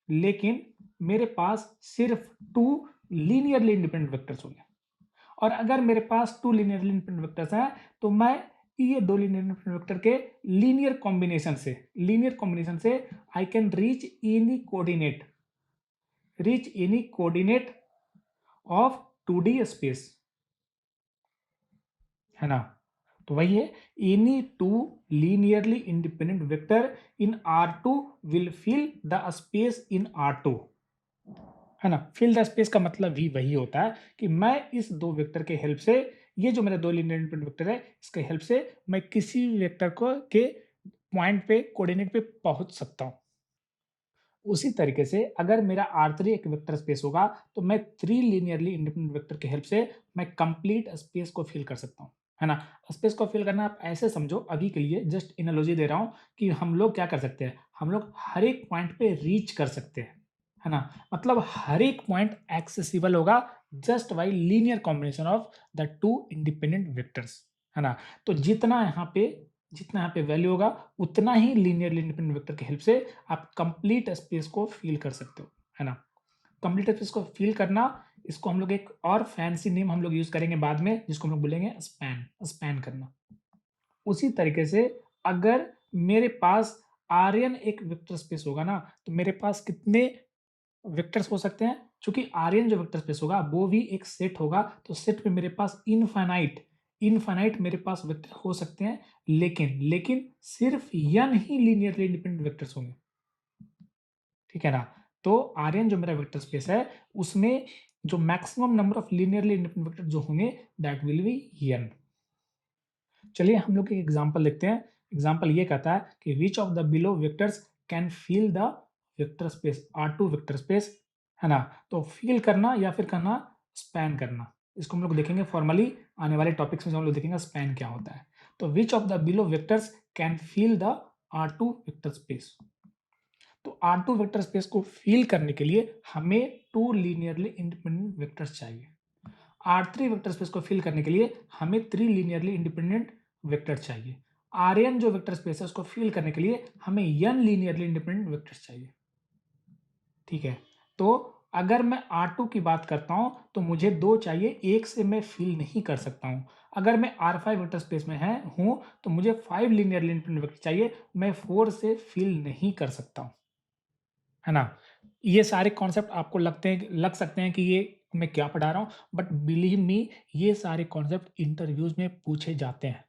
लेकिन मेरे पास सिर्फ 2 लीनियरली इंडिपेंडेंट वेक्टर्स होंगे। और अगर मेरे पास 2 लीनियरली इंडिपेंडेंट वेक्टर्स हैं, तो मैं ये 2 लीनियर इंडिपेंडेंट वेक्टर के लीनियर कॉम्बिनेशन से I can reach any coordinate, reach any coordinate of 2D space, है ना। तो वही है, any two linearly independent vector in R2 will fill the space in R2, है ना। फिल द स्पेस का मतलब भी वही होता है कि मैं इस दो वेक्टर के हेल्प से, ये जो मेरे दो लीनियर इंडिपेंडेंट वेक्टर है, इसके हेल्प से मैं किसी भी वेक्टर को के पॉइंट पे, कोऑर्डिनेट पे पहुंच सकता हूं। उसी तरीके से अगर मेरा R3 एक वेक्टर स्पेस होगा, तो मैं 3 लीनियरली इंडिपेंडेंट वेक्टर की हेल्प से मैं कंप्लीट स्पेस को फिल कर सकता हूं, है ना। स्पेस को फिल करना आप ऐसे समझो, अभी के लिए जस्ट एनालॉजी दे रहा हूं कि हम लोग क्या कर सकते हैं, हम लोग हर एक पॉइंट पे रीच कर सकते हैं, है ना। मतलब हर एक पॉइंट एक्सेसिबल होगा just by linear combination of the two independent vectors, है ना। तो जितना यहाँ पे वैल्यू होगा, उतना ही लीनियरली इंडिपेंडेंट वेक्टर की हेल्प से आप कंप्लीट स्पेस को फिल कर सकते हो, है ना। कंप्लीट स्पेस को फिल करना, इसको हम लोग एक और फैंसी नेम हम लोग यूज करेंगे बाद में, जिसको हम लोग बोलेंगे स्पैन, स्पैन करना। उसी तरीके से अगर मेरे पास Rn एक वेक्टर स्पेस होगा ना, तो मेरे पास कितने वेक्टर्स हो सकते हैं, क्योंकि Rn जो वेक्टर स्पेस होगा वो भी एक सेट होगा, तो सेट में मेरे पास इनफाइनाइट इनफाइनाइट मेरे पास वेक्टर हो सकते हैं, लेकिन लेकिन सिर्फ n ही लीनियरली इंडिपेंडेंट वेक्टर्स होंगे, ठीक है ना। तो Rn जो मेरा वेक्टर स्पेस है, उसमें जो maximum number of linearly independent vector जो होंगे, दैट विल बी n। चलिए हम लोग एक एग्जांपल देखते हैं। एग्जांपल ये कहता है कि which of the below vectors can fill the vector space R2 vector space, है ना। तो फिल करना या फिर करना स्पैन करना, इसको हम लोग देखेंगे फॉर्मली आने वाले टॉपिक्स में, हम लोग देखेंगे स्पैन क्या होता है। तो which of the below vectors can fill the R2 vector space. तो R2 वेक्टर स्पेस को फिल करने के लिए हमें टू लीनियरली इंडिपेंडेंट वेक्टर्स चाहिए। R3 वेक्टर स्पेस को फिल करने के लिए हमें 3 लीनियरली इंडिपेंडेंट वेक्टर चाहिए। Rn जो वेक्टर स्पेस है उसको फिल करने के लिए हमें n लीनियरली इंडिपेंडेंट वेक्टर्स चाहिए, ठीक है। तो अगर मैं R2 की बात करता हूं, तो मुझे 2 चाहिए, एक से मैं फिल नहीं कर सकता हूं। अगर मैं R5 वेक्टर स्पेस में हूं, तो मुझे 5 लीनियरली इंडिपेंडेंट वेक्टर चाहिए, मैं 4 से फिल नहीं कर सकता हूं, है ना। ये सारे कॉन्सेप्ट आपको लग सकते हैं कि ये मैं क्या पढ़ा रहा हूँ, बट बिलीव मी, ये सारे कॉन्सेप्ट इंटरव्यूज में पूछे जाते हैं।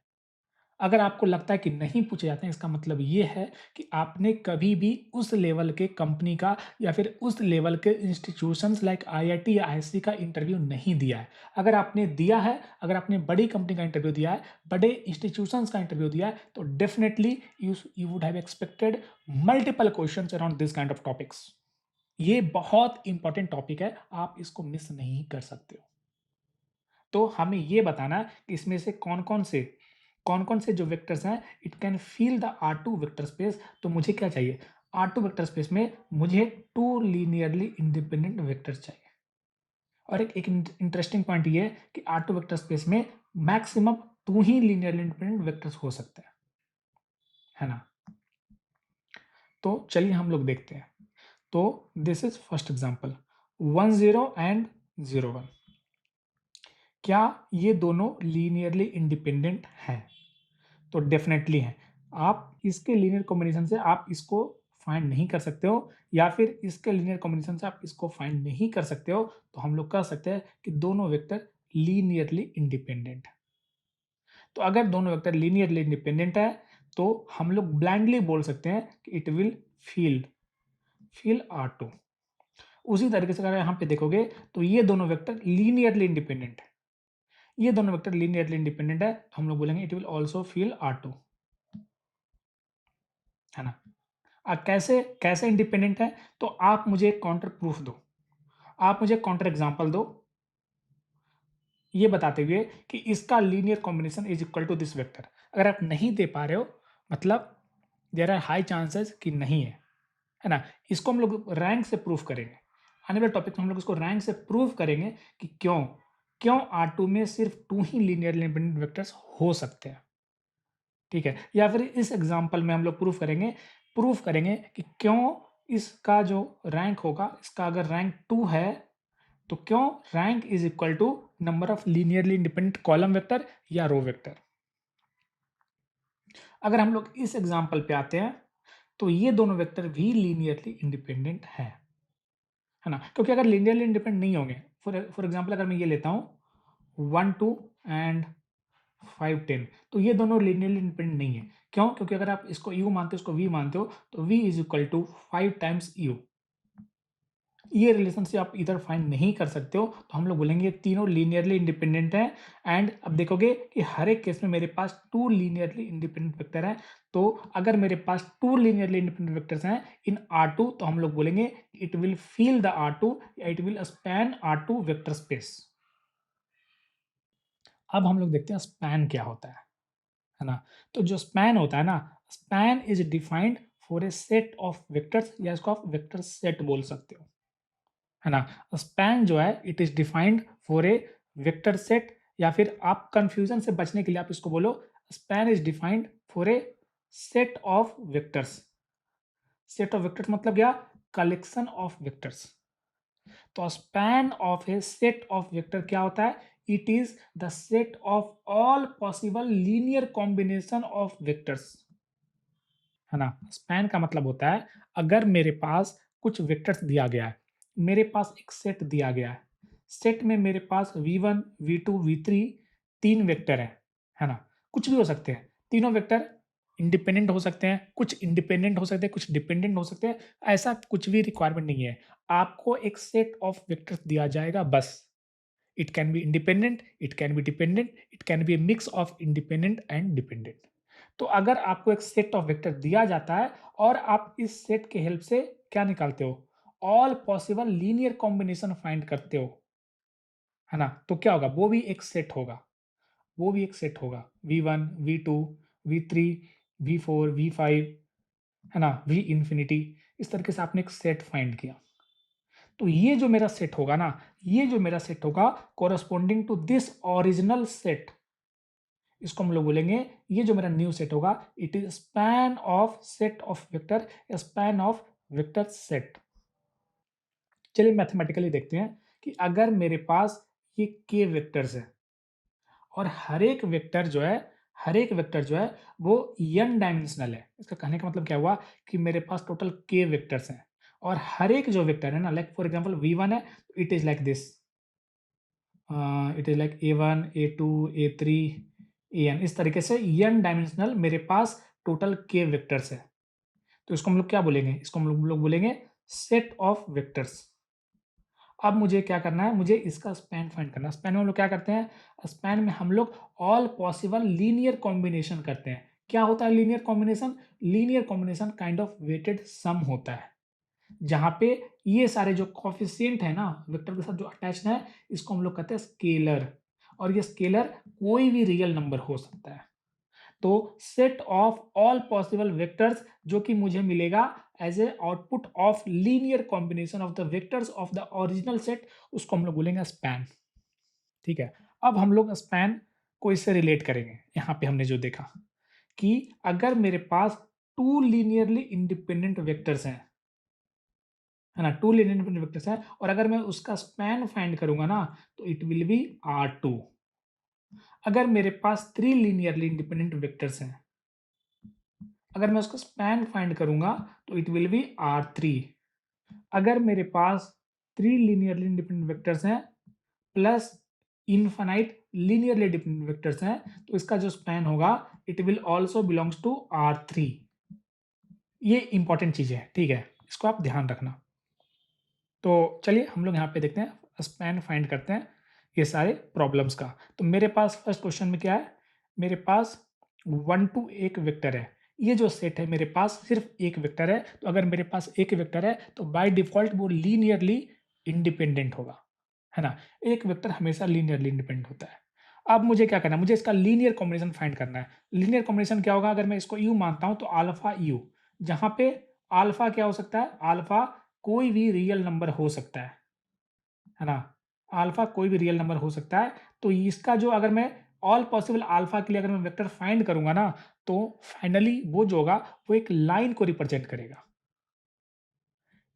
अगर आपको लगता है कि नहीं पूछे जाते हैं, इसका मतलब ये है कि आपने कभी भी उस लेवल के कंपनी का या फिर उस लेवल के इंस्टीट्यूशंस लाइक आईआईटी या आईएससी का इंटरव्यू नहीं दिया है। अगर आपने दिया है, अगर आपने बड़ी कंपनी का इंटरव्यू दिया है, बड़े इंस्टीट्यूशंस का इंटरव्यू दिया है, तो definitely you would have expected multiple questions around this kind of topics. ये बहुत इंपॉर्टेंट टॉपिक है, आप इसको मिस नहीं कर सकते हो। तो हमें ये बताना है कि इसमें से कौन-कौन से जो वेक्टर्स हैं, it can fill the R2 vector space. तो मुझे क्या चाहिए, R2 वेक्टर स्पेस में मुझे 2 लीनियरली इंडिपेंडेंट वेक्टर्स चाहिए। और एक इंटरेस्टिंग पॉइंट ये है कि R2 वेक्टर स्पेस में मैक्सिमम 2 ही लीनियरली इंडिपेंडेंट वेक्टर्स हो सकते हैं, है ना। तो चलिए हम लोग देखते हैं। तो this is first example, 1 0 and 0 1। क्या ये दोनों लीनियरली इंडिपेंडेंट हैं? तो डेफिनेटली हैं। आप इसके लीनियर कॉम्बिनेशन से आप इसको फाइंड नहीं कर सकते हो, या फिर इसके लीनियर कॉम्बिनेशन से आप इसको फाइंड नहीं कर सकते हो, तो हम लोग कह सकते हैं कि दोनों वेक्टर लीनियरली इंडिपेंडेंट है। तो अगर दोनों वेक्टर लीनियरली इंडिपेंडेंट है, तो हम लोग ब्लाइंडली बोल सकते हैं कि it will fill fill R2। उसी तरीके से अगर यहाँ पे देखोगे, तो ये दोनों वेक्टर लीनियरली इंडिपेंडेंट है, ये दोनों वेक्टर लीनियरली इंडिपेंडेंट है, तो हम लोग बोलेंगे it will also fill R2, है ना। कैसे कैसे इंडिपेंडेंट है, तो आप मुझे एक काउंटर प्रूफ दो, आप मुझे काउंटर एग्जांपल दो, ये बताते हुए कि इसका linear combination is equal to this vector. अगर आप नहीं दे पा रहे हो, मतलब देयर आर हाई चांसेस कि नहीं है ना। इसको हम लोग रैंक से प्रूफ करेंगे, आने वाले टॉपिक में हम लोग इसको रैंक से प्रूफ करेंगे कि क्यों क्यों R2 में सिर्फ 2 ही लीनियर इंडिपेंडेंट वेक्टर्स हो सकते हैं, ठीक है। या फिर इस एग्जांपल में हम लोग प्रूफ करेंगे कि क्यों इसका जो रैंक होगा, इसका अगर रैंक 2 है, तो क्यों rank is equal to number of linearly independent column vector या रो वेक्टर। अगर हम लोग इस एग्जांपल पे आते हैं, तो ये दोनों वेक्टर भी लीनियरली इंडिपेंडेंट है है ना? क्योंकि अगर लीनियरली इंडिपेंडेंट नहीं होंगे, फॉर एग्ज़ाम्पल अगर मैं ये लेता हूँ 1, 2 एंड 5, 10 तो ये दोनों लीनियरली इंडिपेंडेंट नहीं है। क्यों? क्योंकि अगर आप इसको u मानते हो, इसको v मानते हो, तो v is equal to 5 times u। ये रिलेशनशिप आप इधर फाइंड नहीं कर सकते हो, तो हम लोग बोलेंगे ये तीनों लीनियरली इंडिपेंडेंट हैं। एंड अब देखोगे कि हर एक केस में मेरे पास 2 लीनियरली इंडिपेंडेंट वेक्टर हैं। तो अगर मेरे पास 2 लीनियरली इंडिपेंडेंट वेक्टर्स हैं इन R2 तो हम लोग बोलेंगे it will fill the R2 या it will span R2 vector space. अब हम लोग देखते हैं स्पैन क्या होता है ना? तो जो स्पैन होता है ना, span is defined for a set of vectors या इसको आप वेक्टर सेट बोल सकते हो, है ना? स्पैन जो है it is defined for A vector set या फिर आप कंफ्यूजन से बचने के लिए आप इसको बोलो span is defined for a set of vectors. Set of vectors मतलब क्या? Collection of vectors. तो span of a set of vector क्या होता है? It is the set of all possible linear combination of vectors, है ना? Span का मतलब होता है अगर मेरे पास कुछ वेक्टर्स दिया गया है, मेरे पास एक सेट दिया गया है, सेट में मेरे पास v1 v2 v3 3 वेक्टर है ना? कुछ भी हो सकते हैं, तीनों वेक्टर इंडिपेंडेंट हो सकते हैं, कुछ इंडिपेंडेंट हो सकते हैं, कुछ डिपेंडेंट हो सकते हैं, ऐसा कुछ भी रिक्वायरमेंट नहीं है। आपको एक सेट ऑफ वेक्टर्स दिया जाएगा बस। It can be independent, it can be dependent, it can be a mix of independent and dependent. तो अगर आपको एक सेट ऑफ वेक्टर दिया जाता है और आप इस सेट के हेल्प से क्या निकालते हो? All possible linear combination find करते हो, है ना? तो क्या होगा? वो भी एक सेट होगा, वो भी एक सेट होगा। V1, V2, V3, V4, V5, है ना? V इंफिनिटी इस तरीके से आपने एक सेट फाइंड किया। तो ये जो मेरा सेट होगा ना, ये जो मेरा सेट होगा corresponding to this original set, इसको हम लोग बोलेंगे ये जो मेरा न्यू सेट होगा it is span of set of vector, span of vector set. चलिए मैथमेटिकली देखते हैं कि अगर मेरे पास ये k वेक्टर्स है और हर एक वेक्टर जो है वो n डायमेंशनल है। इसका कहने का मतलब क्या हुआ कि मेरे पास टोटल k वेक्टर्स हैं और हर एक जो वेक्टर है ना, लाइक फॉर एग्जांपल v1 है, it is like this, it is like a1 a2 a3 an, इस तरीके से n डायमेंशनल मेरे पास टोटल k वेक्टर्स है। तो इसको हम लोग क्या बोलेंगे? इसको हम लोग बोलेंगे सेट ऑफ वेक्टर्स। अब मुझे क्या करना है? मुझे इसका स्पैन फाइंड करना है। स्पैन में हम लोग क्या करते हैं? स्पैन में हम लोग ऑल पॉसिबल लीनियर कॉम्बिनेशन करते हैं। क्या होता है linear combination? Linear combination kind of weighted sum होता है, जहाँ पे ये सारे जो कोएफिशिएंट है ना वेक्टर के साथ जो अटैच्ड है, इसको हम लोग कहते हैं स्केलर। और ये स्केलर कोई भी रियल नंबर हो सकता है। तो set of all possible vectors जो कि मुझे मिलेगा as a output of linear combination of the vectors of the original set, उसको हम लोग बोलेंगे स्पैन। ठीक है? अब हम लोग स्पैन को इससे रिलेट करेंगे। यहाँ पे हमने जो देखा कि अगर मेरे पास टू लीनियरली इंडिपेंडेंट वेक्टर्स हैं, है ना? टू लीनियर इंडिपेंडेंट वेक्टर्स हैं और अगर मैं उसका स्पैन फाइंड करूंगा ना तो इट विल बी R2। अगर मेरे पास थ्री लीनियरली इंडिपेंडेंट वेक्टर्स हैं, अगर मैं उसका स्पैन फाइंड करूंगा तो इट विल बी R3। अगर मेरे पास थ्री लीनियरली इंडिपेंडेंट वेक्टर्स हैं plus infinite linearly dependent vectors हैं तो इसका जो स्पैन होगा it will also belongs to R3। ये इंपॉर्टेंट चीज है, ठीक है? इसको आप ध्यान रखना। तो चलिए हम लोग यहाँ पे देखते हैं स्पैन फाइंड करते हैं ये सारे प्रॉब्लम्स का। तो मेरे पास फर्स्ट क्वेश्चन में क्या है? मेरे पास 1 टू एक वेक्टर है। ये जो सेट है मेरे पास सिर्फ एक वेक्टर है, तो अगर मेरे पास एक वेक्टर है तो बाय डिफ़ॉल्ट वो लीनियरली इंडिपेंडेंट होगा, है ना? एक वेक्टर हमेशा लीनियरली इंडिपेंडेंट होता है। अब मुझे क्या करना है? मुझे इसका लीनियर कॉम्बिनेशन फाइंड करना है। लीनियर कॉम्बिनेशन क्या होगा? अगर मैं इसको u मानता हूँ तो अल्फा u, जहाँ पे अल्फा क्या हो सकता है? अल्फा कोई भी रियल नंबर हो सकता है ना? अल्फा कोई भी रियल नंबर हो सकता है। तो इसका जो अगर मैं ऑल पॉसिबल अल्फा के लिए अगर मैं वेक्टर फाइंड करूँगा ना, तो फाइनली वो जो होगा वो एक लाइन को रिप्रेजेंट करेगा।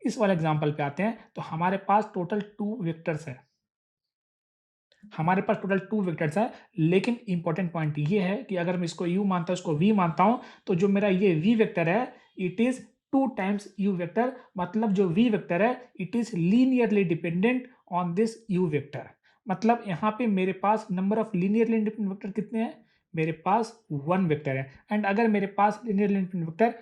इस वाले एग्जांपल पे आते हैं, तो हमारे पास टोटल 2 वेक्टर्स हैं। हमारे पास टोटल 2 वेक्टर्स हैं, लेकिन इंपॉर्टेंट पॉइंट ये है कि अगर मैं इसको u मानता हूँ, इसको v मानता हूँ, तो जो मेरा ये v वेक्टर है, it is two times u vector, मतलब जो v वेक्टर है it is linearly dependent on this u vector. मतलब यहाँ पे मेरे पास number of linearly independent vector कितने हैं, मेरे पास 1 वेक्टर है। एंड अगर मेरे पास लीनियरली इंडिपेंडेंट वेक्टर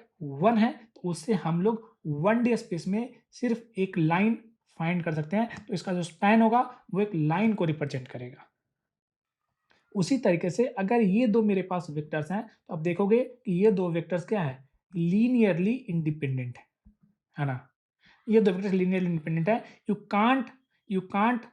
1 है तो उससे हम लोग 1D स्पेस में सिर्फ एक लाइन फाइंड कर सकते हैं। तो इसका जो स्पैन होगा वो एक लाइन को रिप्रेजेंट करेगा। उसी तरीके से अगर ये दो मेरे पास वेक्टर्स हैं तो अब देखोगे कि ये दो वेक्टर्स क्या है, लीनियरली इंडिपेंडेंट है ना। ये दो वेक्टर्स लीनियरली इंडिपेंडेंट है। You can't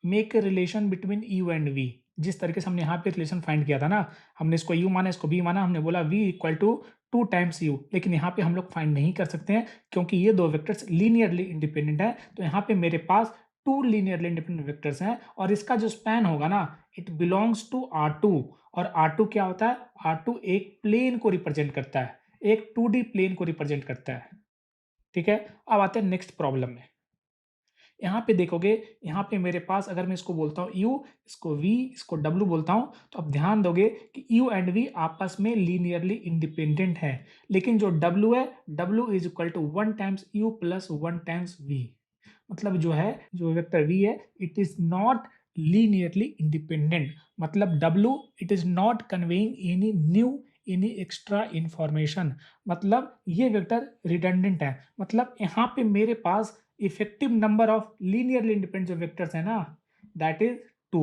make a relation between U and V. जिस तरीके से हमने यहाँ पे रिलेशन फाइंड किया था ना, हमने इसको यू माना इसको वी माना, हमने बोला V equal to 2 times U, लेकिन यहाँ पे हम लोग फाइंड नहीं कर सकते हैं क्योंकि ये दो वेक्टर्स लीनियरली इंडिपेंडेंट है। तो यहाँ पे मेरे पास 2 लीनियरली इंडिपेंडेंट वेक्टर्स हैं और इसका जो स्पैन होगा ना इट बिलोंग्स टू R2। और R2 क्या होता है, R2 एक प्लेन को रिप्रेजेंट करता है, एक 2D प्लेन को रिप्रेजेंट करता है। ठीक है, अब आते हैं नेक्स्ट प्रॉब्लम में। यहाँ पे देखोगे, यहाँ पे मेरे पास अगर मैं इसको बोलता हूँ u, इसको v, इसको w बोलता हूँ, तो अब ध्यान दोगे कि u एंड v आपस में लीनियरली इंडिपेंडेंट है। लेकिन जो w है, w is equal to 1 times u plus 1 times v। मतलब जो है, जो वेक्टर v है it is not linearly independent. मतलब w it is not conveying any new any extra information. मतलब ये वेक्टर रिडंडेंट है। मतलब यहाँ पे मेरे पास effective number of linearly independent जो वेक्टर्स है ना दैट इज 2।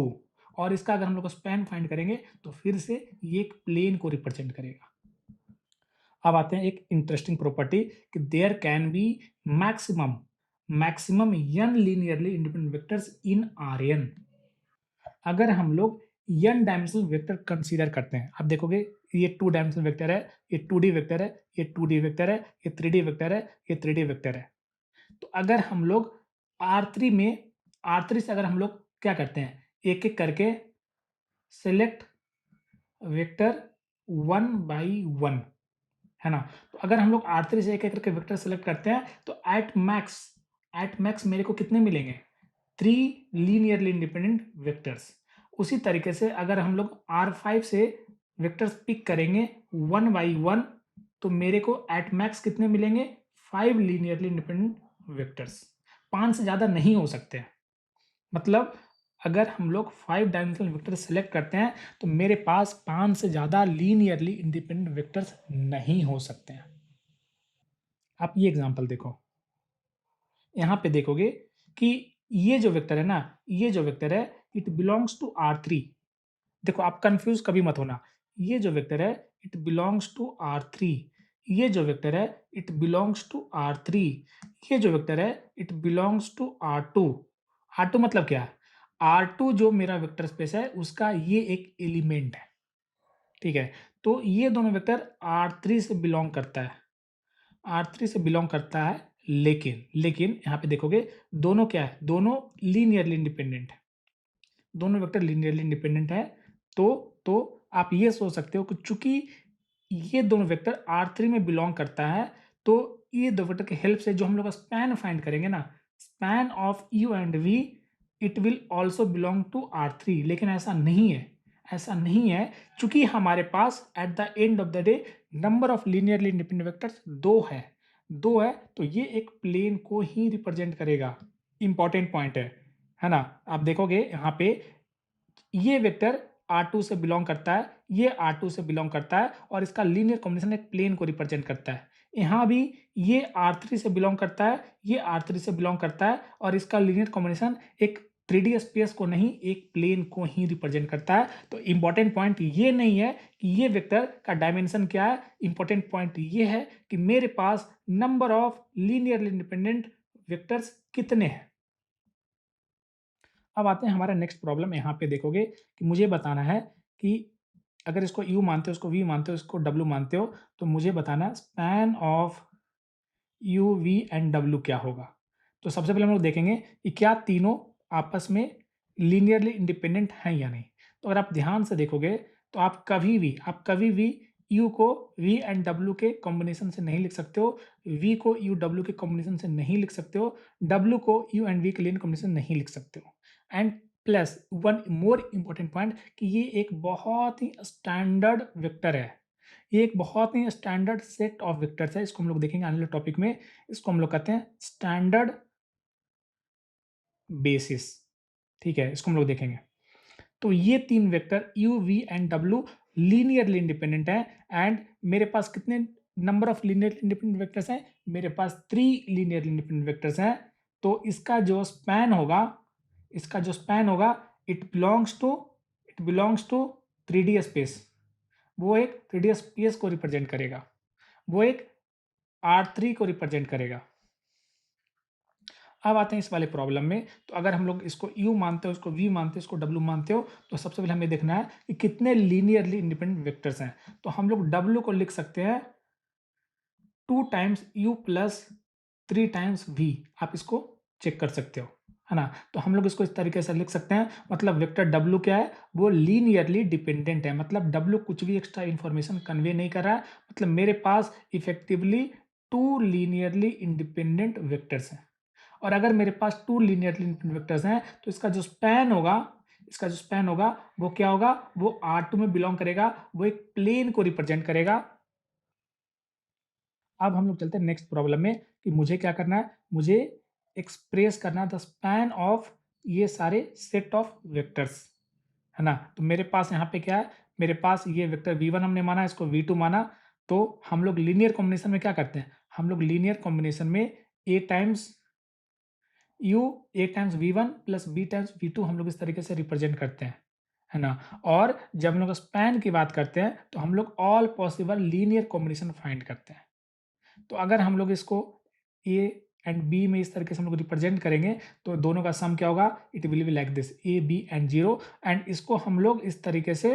और इसका अगर हम लोग स्पैन फाइंड करेंगे तो फिर से ये एक प्लेन को रिप्रेजेंट करेगा। अब आते हैं एक इंटरेस्टिंग प्रॉपर्टी कि there can be maximum maximum n linearly independent vectors in Rn। अगर हम लोग n डायमेंशनल वेक्टर कंसीडर करते हैं, अब देखोगे ये 2 डायमेंशनल वेक्टर है, ये 2D वेक्टर है, ये 2D वेक्टर है, ये 3D वेक्टर है, ये 3D वेक्टर है। तो अगर हम लोग R3 से अगर हम लोग क्या करते हैं, एक एक करके सेलेक्ट वेक्टर 1 बाई 1 है ना। तो अगर हम लोग R3 से एक एक करके वेक्टर सेलेक्ट करते हैं तो एट मैक्स मेरे को कितने मिलेंगे, 3 लीनियरली इंडिपेंडेंट वेक्टर्स। उसी तरीके से अगर हम लोग R5 से वेक्टर्स पिक करेंगे 1 बाई 1 तो मेरे को एट मैक्स कितने मिलेंगे, 5 लीनियरली इंडिपेंडेंट वेक्टर्स। 5 से ज़्यादा नहीं हो सकते हैं। मतलब अगर हम लोग 5 डायमेंशनल वेक्टर सेलेक्ट करते हैं तो मेरे पास 5 से ज़्यादा लीनियरली इंडिपेंडेंट वेक्टर्स नहीं हो सकते हैं। आप ये एग्जांपल देखो, यहाँ पे देखोगे कि ये जो वेक्टर है ना, ये जो वेक्टर है इट बिलोंग्स टू R3। देखो आप कंफ्यूज कभी मत होना, ये जो वेक्टर है इट बिलोंग्स टू R3, ये जो वेक्टर है इट बिलोंग्स टू R3, ये जो वेक्टर है it belongs to R2। R2 मतलब क्या है, R2 जो मेरा वेक्टर स्पेस है उसका ये एक एलिमेंट है। ठीक है, तो ये दोनों वेक्टर R3 से बिलोंग करता है, R3 से बिलोंग करता है। लेकिन यहाँ पे देखोगे दोनों क्या है, दोनों लीनियरली इंडिपेंडेंट है, दोनों वेक्टर लीनियरली इंडिपेंडेंट है। तो आप ये सोच सकते हो कि चूंकि ये दोनों वेक्टर R3 में बिलोंग करता है तो ये दो वेक्टर के हेल्प से जो हम लोग स्पैन फाइंड करेंगे ना, span of u and v it will also belong to R3। लेकिन ऐसा नहीं है, ऐसा नहीं है, चूंकि हमारे पास at the end of the day number of linearly independent vectors 2 है तो ये एक प्लेन को ही रिप्रेजेंट करेगा। इंपॉर्टेंट पॉइंट है ना। आप देखोगे यहाँ पे ये वेक्टर R2 से बिलोंग करता है, ये R2 से बिलोंग करता है और इसका लीनियर कॉम्बिनेशन एक प्लेन को रिप्रेजेंट करता है। यहाँ भी ये R3 से बिलोंग करता है, ये R3 से बिलोंग करता है और इसका लीनियर कॉम्बिनेशन एक 3D स्पेस को नहीं एक प्लेन को ही रिप्रेजेंट करता है। तो इंपॉर्टेंट पॉइंट ये नहीं है कि ये वेक्टर का डायमेंशन क्या है, इंपॉर्टेंट पॉइंट ये है कि मेरे पास number of linearly independent vectors कितने हैं। अब आते हैं हमारा नेक्स्ट प्रॉब्लम। यहाँ पे देखोगे कि मुझे बताना है कि अगर इसको u मानते हो, इसको v मानते हो, इसको w मानते हो तो मुझे बताना है span of u v and w क्या होगा। तो सबसे पहले हम लोग देखेंगे कि क्या तीनों आपस में लीनियरली इंडिपेंडेंट हैं या नहीं। तो अगर आप ध्यान से देखोगे तो आप कभी भी u को v एंड w के कॉम्बिनेशन से नहीं लिख सकते हो, v को u w के कॉम्बिनेशन से नहीं लिख सकते हो, w को u एंड v के लीनियर कॉम्बिनेशन नहीं लिख सकते हो। And plus one more important point कि ये एक बहुत ही स्टैंडर्ड वेक्टर है, ये एक बहुत ही स्टैंडर्ड सेट ऑफ वेक्टर्स है, इसको हम लोग देखेंगे आने वाले टॉपिक में। इसको हम लोग कहते हैं स्टैंडर्ड बेसिस, ठीक है, इसको हम लोग देखेंगे। तो ये 3 vector u, v and w linearly independent है। एंड मेरे पास कितने number of linearly independent vectors हैं? मेरे पास 3 लीनियरली इंडिपेंडेंट वेक्टर्स हैं। तो इसका जो स्पैन होगा it belongs to 3D space. वो एक 3D स्पेस को रिप्रेजेंट करेगा, वो एक R3 को रिप्रेजेंट करेगा। अब आते हैं इस वाले प्रॉब्लम में। तो अगर हम लोग इसको u मानते हो, इसको v मानते हो, इसको w मानते हो, तो सबसे पहले हमें देखना है कि कितने लीनियरली इंडिपेंडेंट वेक्टर्स हैं। तो हम लोग w को लिख सकते हैं 2 times u plus 3 times v। आप इसको चेक कर सकते हो, है ना। तो हम लोग इसको इस तरीके से लिख सकते हैं, मतलब वेक्टर w क्या है, वो लीनियरली डिपेंडेंट है। मतलब w कुछ भी एक्स्ट्रा इंफॉर्मेशन कन्वे नहीं कर रहा है। मतलब मेरे पास इफेक्टिवली 2 लीनियरली इंडिपेंडेंट वेक्टर्स हैं। और अगर मेरे पास 2 लीनियरली इंडिपेंडेंट वेक्टर्स हैं, तो इसका जो स्पैन होगा वो क्या होगा, वो R2 में बिलोंग करेगा, वो एक प्लेन को रिप्रेजेंट करेगा। अब हम लोग चलते हैं नेक्स्ट प्रॉब्लम में कि मुझे क्या करना है, मुझे एक्सप्रेस करना है द स्पैन ऑफ ये सारे सेट ऑफ वेक्टर्स, है ना। तो मेरे पास यहाँ पे क्या है, मेरे पास ये वेक्टर v1 हमने माना, इसको v2 माना। तो हम लोग लीनियर कॉम्बिनेशन में क्या करते हैं, हम लोग लीनियर कॉम्बिनेशन में a times u a times v1 plus b times v2 हम लोग इस तरीके से रिप्रेजेंट करते हैं, है ना। और जब हम लोग स्पैन की बात करते हैं, तो हम लोग all possible linear combination find करते हैं। तो अगर हम लोग इसको a एंड b में इस तरीके से हम लोग रिप्रेजेंट करेंगे, तो दोनों का सम क्या होगा, it will be like this a b and 0। And इसको हम लोग इस तरीके से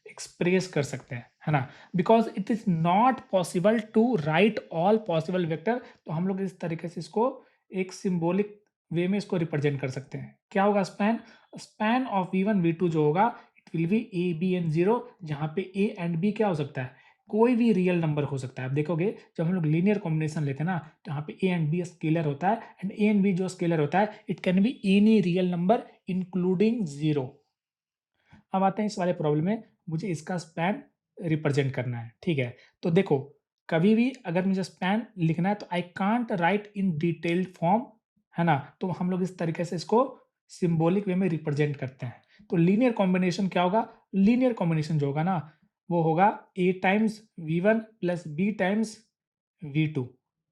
एक्सप्रेस कर सकते हैं, है ना। Because it is not possible to write all possible vector. तो हम लोग इस तरीके से इसको एक सिंबॉलिक वे में इसको रिप्रेजेंट कर सकते हैं। क्या होगा span, span of v1 v2 जो होगा, it will B a b and 0, जहां पे a एंड b क्या हो सकता है, कोई भी रियल नंबर हो सकता है। आप देखोगे जब हम लोग लीनियर कॉम्बिनेशन लेते हैं ना, तो यहाँ पे a एंड b स्केलर होता है, एंड a एंड b जो स्केलर होता है, it can be any real number including 0। अब आते हैं इस वाले प्रॉब्लम में, मुझे इसका स्पैन रिप्रेजेंट करना है, ठीक है। तो देखो, कभी भी अगर मुझे स्पैन लिखना है, तो I can't right in detailed form, है ना। तो हम लोग इस तरीके से इसको सिंबॉलिक वे में रिप्रेजेंट करते हैं। तो लीनियर कॉम्बिनेशन क्या होगा, लीनियर कॉम्बिनेशन जो होगा ना, वो होगा a times v1 plus b times v2,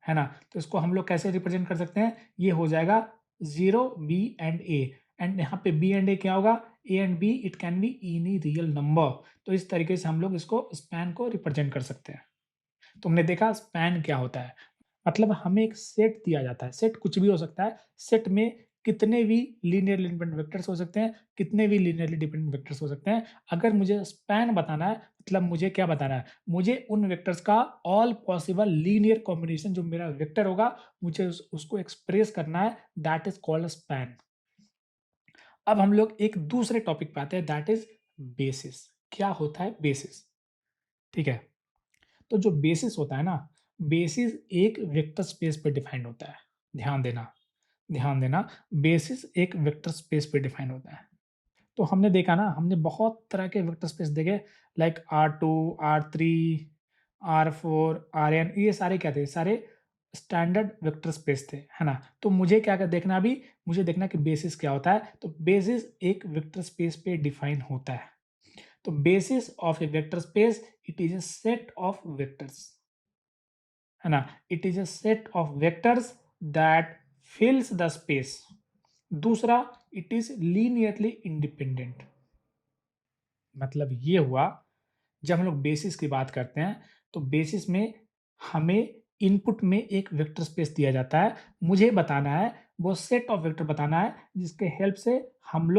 है ना। तो इसको हम लोग कैसे रिप्रेजेंट कर सकते हैं, ये हो जाएगा 0 b एंड a। एंड यहाँ पे b एंड a क्या होगा, a and b it can be any real number. तो इस तरीके से हम लोग इसको स्पैन को रिप्रेजेंट कर सकते हैं। तुमने देखा स्पैन क्या होता है, मतलब हमें एक सेट दिया जाता है, सेट कुछ भी हो सकता है, सेट में कितने भी लीनियरली इंडिपेंडेंट वेक्टर्स हो सकते हैं, कितने भी लीनियरली डिपेंडेंट वेक्टर्स हो सकते हैं। अगर मुझे स्पैन बताना है, मतलब मुझे क्या बताना है, मुझे उन वेक्टर्स का ऑल पॉसिबल लीनियर कॉम्बिनेशन जो मेरा वेक्टर होगा, मुझे उसको एक्सप्रेस करना है, दैट इज कॉल्ड स्पैन। अब हम लोग एक दूसरे टॉपिक पे आते हैं, दैट इज बेसिस। क्या होता है बेसिस, ठीक है। तो जो बेसिस होता है ना, बेसिस एक वेक्टर स्पेस पे डिफाइंड होता है। ध्यान देना, ध्यान देना, बेसिस एक वेक्टर स्पेस पे डिफाइन होता है। तो हमने देखा ना, हमने बहुत तरह के वेक्टर स्पेस देखे, like R2, R3, R4, Rn, ये सारे क्या थे, सारे स्टैंडर्ड वेक्टर स्पेस थे, है ना। तो मुझे क्या देखना, अभी मुझे देखना कि बेसिस क्या होता है। तो बेसिस एक वेक्टर स्पेस पे डिफाइन होता है। तो basis of A vector space, it is A set of vectors, है ना। It is A set of vectors that फिल्स the space. दूसरा, इट इज लीनियरली इंडिपेंडेंट। मतलब ये हुआ, जब हम लोग बेसिस की बात करते हैं, तो बेसिस में हमें इनपुट में एक वेक्टर स्पेस दिया जाता है। मुझे बताना है, वो सेट ऑफ वेक्टर बताना है, जिसके हेल्प से हम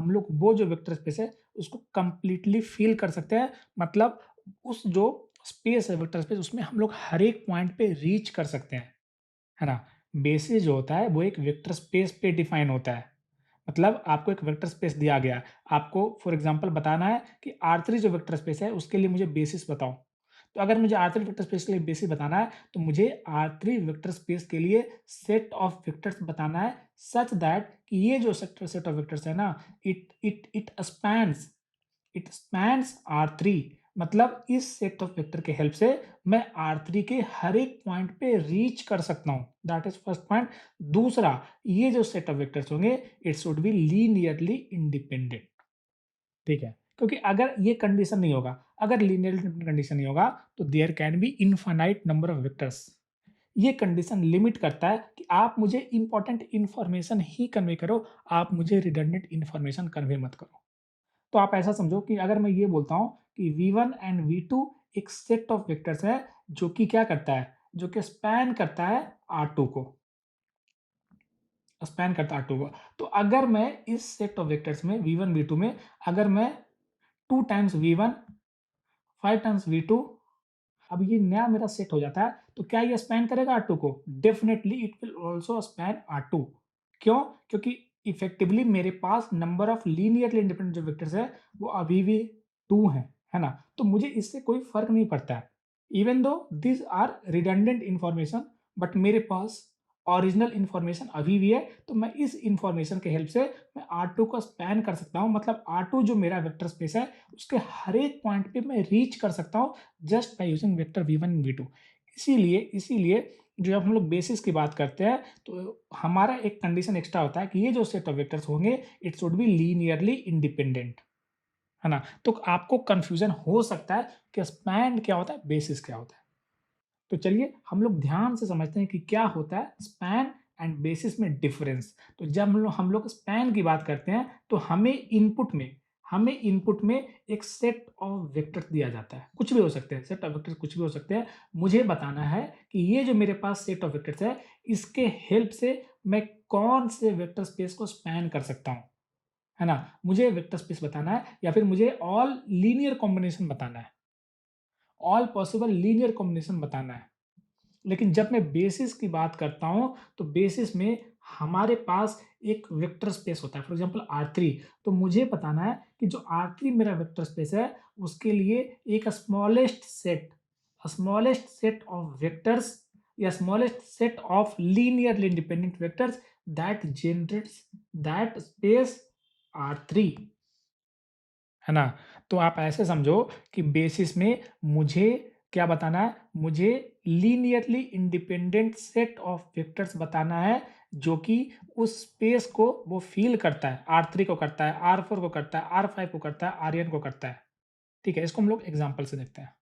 लोग वो जो वेक्टर स्पेस है, उसको कंप्लीटली फिल कर सकते हैं। मतलब उस जो स्पेस है, वेक्टर स्पेस, उसमें हम लोग हर एक पॉइंट पे रीच कर सकते हैं, है ना। बेसिस जो होता है, वो एक वेक्टर स्पेस पे डिफाइन होता है। मतलब आपको एक वेक्टर स्पेस दिया गया है, आपको फॉर एग्जांपल बताना है कि R3 जो वेक्टर स्पेस है, उसके लिए मुझे बेसिस बताओ। तो अगर मुझे R3 वेक्टर स्पेस के लिए बेसिस बताना है, तो मुझे R3 वेक्टर स्पेस के लिए सेट ऑफ वेक्टर्स बताना है, सच दैट कि ये जो सेट ऑफ वेक्टर्स है ना, it spans it spans R3, मतलब इस सेट ऑफ वेक्टर के हेल्प से मैं R3 के हर एक पॉइंट पे रीच कर सकता हूं, दैट इज फर्स्ट पॉइंट। दूसरा, ये जो सेट ऑफ वेक्टर्स होंगे it should be linearly independent, ठीक है, क्योंकि अगर ये कंडीशन नहीं होगा, अगर लीनियर कंडीशन नहीं होगा तो there can be infinite number of vectors. ये कंडीशन लिमिट करता है कि आप मुझे इंपॉर्टेंट इंफॉर्मेशन ही कन्वे करो, आप मुझे रिडंडेंट इंफॉर्मेशन कन्वे मत करो। तो आप ऐसा समझो कि अगर मैं ये बोलता हूं कि V1 एंड V2 एक सेट ऑफ वेक्टर्स है जो कि क्या करता है, जो कि स्पैन करता है R2 को, स्पैन करता है R2 को। तो अगर मैं इस सेट ऑफ वेक्टर्स में V1 V2 में अगर मैं 2 टाइम्स V1 5 टाइम्स V2, अब ये नया मेरा सेट हो जाता है, तो क्या ये स्पैन करेगा R2 को? Definitely it will also span R2। क्यों? क्योंकि इफेक्टिवली मेरे पास नंबर ऑफ लीनियरली इंडिपेंडेंट जो वेक्टर्स है वो अभी भी 2 है ना? तो मुझे इससे कोई फर्क नहीं पड़ता है। Even though these are redundant information, but मेरे पास ओरिजिनल इंफॉर्मेशन अभी भी है, तो मैं इस इंफॉर्मेशन के हेल्प से मैं R2 को स्पैन कर सकता हूँ। मतलब R2 जो मेरा वेक्टर स्पेस है उसके हर एक पॉइंट पे मैं रीच कर सकता हूँ just by using vector V1 and V2। इसीलिए जब हम लोग बेसिस की बात करते हैं तो हमारा एक कंडीशन एक्स्ट्रा होता है कि ये जो सेट ऑफ वेक्टर्स होंगे it should be linearly independent, है ना? तो आपको कंफ्यूजन हो सकता है कि स्पैन क्या होता है, बेसिस क्या होता है। तो चलिए हम लोग ध्यान से समझते हैं कि क्या होता है स्पैन एंड बेसिस में डिफरेंस। तो जब हम लोग स्पैन की बात करते हैं तो हमें इनपुट में एक सेट ऑफ वेक्टर्स दिया जाता है, कुछ भी हो सकते हैं, सेट ऑफ वेक्टर्स कुछ भी हो सकते हैं। मुझे बताना है कि ये जो मेरे पास सेट ऑफ वेक्टर्स है इसके हेल्प से मैं कौन से वेक्टर स्पेस को स्पैन कर सकता हूं, है ना? मुझे वेक्टर स्पेस बताना है या फिर मुझे ऑल लीनियर कॉम्बिनेशन बताना है, ऑल पॉसिबल लीनियर कॉम्बिनेशन बताना है। लेकिन जब मैं बेसिस की बात करता हूं तो बेसिस में हमारे पास एक वेक्टर स्पेस होता है, फॉर एग्जांपल R3। तो मुझे बताना है कि जो R3 मेरा वेक्टर स्पेस है उसके लिए एक स्मॉलेस्ट सेट ऑफ वेक्टर्स या smallest set of linearly independent vectors that generates that space R3, है ना? तो आप ऐसे समझो कि बेसिस में मुझे क्या बताना है, मुझे linearly independent set of vectors बताना है जो कि उस स्पेस को वो फिल करता है, R3 को करता है, R4 को करता है, R5 को करता है, Rn को करता है। ठीक है, इसको हम लोग एग्जांपल से देखते हैं।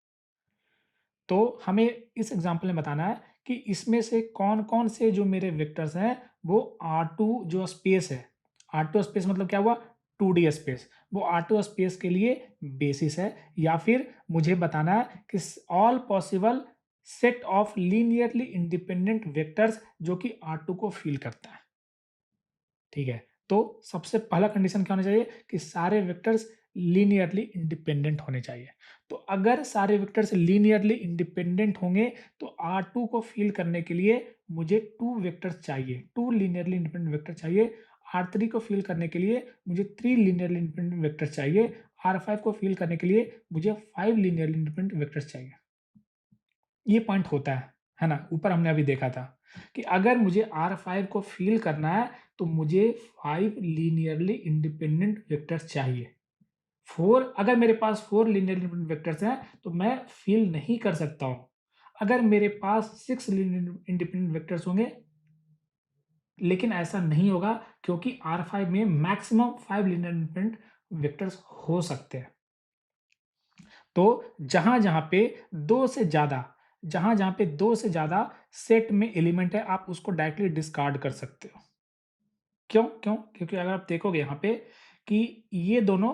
तो हमें इस एग्जांपल में बताना है कि इसमें से कौन-कौन से जो मेरे वेक्टर्स हैं वो R2 जो स्पेस है, R2 स्पेस मतलब क्या हुआ? 2D space. वो R2 स्पेस के लिए बेसिस है या फिर मुझे बताना है कि all possible set of linearly independent vectors जो कि R2 को फिल करता है। ठीक है, तो सबसे पहला कंडीशन क्या होना चाहिए कि सारे वेक्टर्स लीनियरली इंडिपेंडेंट होने चाहिए। तो अगर सारे वेक्टर्स लीनियरली इंडिपेंडेंट होंगे तो R2 को फिल करने के लिए मुझे 2 वेक्टर्स चाहिए, 2 लीनियरली इंडिपेंडेंट वेक्टर चाहिए। R3 को फिल करने के लिए मुझे 3 लीनियरली इंडिपेंडेंट वेक्टर्स चाहिए। R5 को फिल करने के लिए मुझे 5 लीनियरली इंडिपेंडेंट वेक्टर्स चाहिए। ये पॉइंट होता है ना? ऊपर हमने अभी देखा था कि अगर मुझे R5 को फिल करना है तो मुझे 5 लीनियरली इंडिपेंडेंट वेक्टर्स चाहिए। 4 अगर मेरे पास 4 लीनियरली इंडिपेंडेंट वेक्टर्स हैं तो मैं फिल नहीं कर सकता हूँ। अगर मेरे पास 6 लीनियर इंडिपेंडेंट वेक्टर्स होंगे, लेकिन ऐसा नहीं होगा क्योंकि R5 में मैक्सिमम 5 लीनियर इंडिपेंडेंट वेक्टर्स हो सकते हैं। तो जहाँ-जहाँ पे 2 से ज़्यादा जहाँ-जहाँ पे 2 से ज़्यादा सेट में एलिमेंट है, आप उसको डायरेक्टली डिस्कार्ड कर सकते हो। क्यों? क्यों? क्योंकि अगर आप देखोगे यहाँ पे कि ये दोनों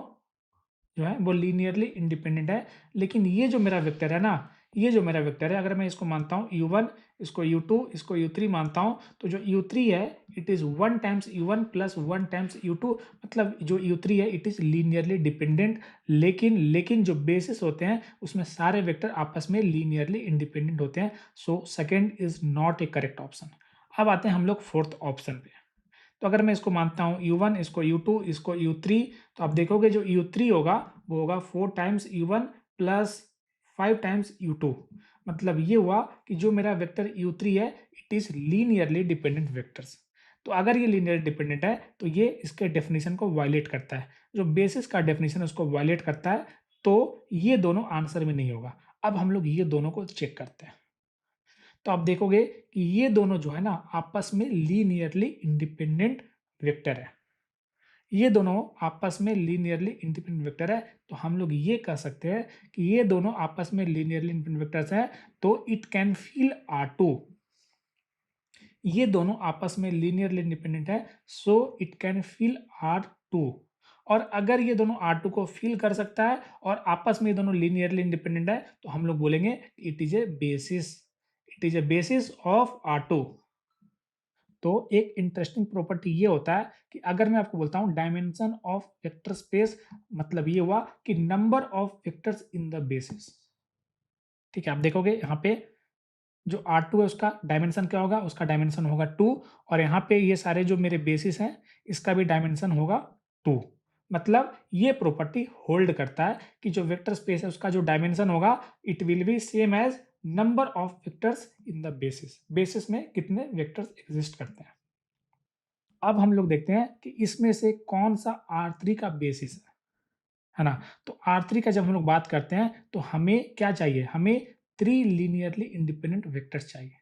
जो है वो लीनियरली इंडिपेंडेंट है, लेकिन ये जो मेरा वेक्टर है ना, ये जो मेरा वेक्टर है अगर मैं इसको मानता हूँ U1, इसको U2, इसको U3 मानता हूँ, तो जो U3 है it is 1 times U1 plus 1 times U2, मतलब जो U3 है इट इज़ लीनियरली डिपेंडेंट। लेकिन जो बेसिस होते हैं उसमें सारे वेक्टर आपस में लीनियरली इंडिपेंडेंट होते हैं। So second is not A correct option. अब आते हैं हम लोग फोर्थ ऑप्शन पे। तो अगर मैं इसको मानता हूँ U1, इसको U2, इसको U3, तो आप देखोगे जो U3 होगा वो होगा 4 times U1 plus 5 times U2। मतलब ये हुआ कि जो मेरा वेक्टर U3 है it is linearly dependent vectors. तो अगर ये लीनियर डिपेंडेंट है तो ये इसके डेफिनेशन को वायलेट करता है, जो बेसिस का डेफिनेशन उसको वायलेट करता है, तो ये दोनों आंसर में नहीं होगा। अब हम लोग ये दोनों को चेक करते हैं। तो आप देखोगे कि ये दोनों जो है ना आपस में लीनियरली इंडिपेंडेंट वेक्टर है। ये दोनों आपस में लीनियरली इंडिपेंडेंट वेक्टर है, तो हम लोग ये कह सकते हैं कि ये दोनों आपस में लीनियरली इंडिपेंडेंट वेक्टर्स हैं, तो इट कैन फिल R2। ये दोनों आपस में लीनियरली इंडिपेंडेंट है, so it can fill R2। और अगर ये दोनों R2 को फिल कर सकता है और आपस में ये दोनों लीनियरली इंडिपेंडेंट है, तो हम लोग बोलेंगे it is A basis, it is A basis of R2। तो एक इंटरेस्टिंग प्रॉपर्टी ये होता है कि अगर मैं आपको बोलता हूँ डायमेंशन ऑफ वेक्टर स्पेस, मतलब ये हुआ कि number of vectors in the basis. ठीक है, आप देखोगे यहाँ पे जो R2 है उसका डायमेंशन क्या होगा, उसका डायमेंशन होगा 2, और यहाँ पे ये सारे जो मेरे बेसिस हैं इसका भी डायमेंशन होगा 2। मतलब ये प्रॉपर्टी होल्ड करता है कि जो वेक्टर स्पेस है उसका जो डायमेंशन होगा it will be same as number of vectors in the basis. Basis में कितने वेक्टर्स एग्जिस्ट करते हैं। अब हम लोग देखते हैं कि इसमें से कौन सा R3 का बेसिस है ना? तो R3 का जब हम लोग बात करते हैं तो हमें क्या चाहिए? हमें 3 लीनियरली इंडिपेंडेंट वेक्टर्स चाहिए।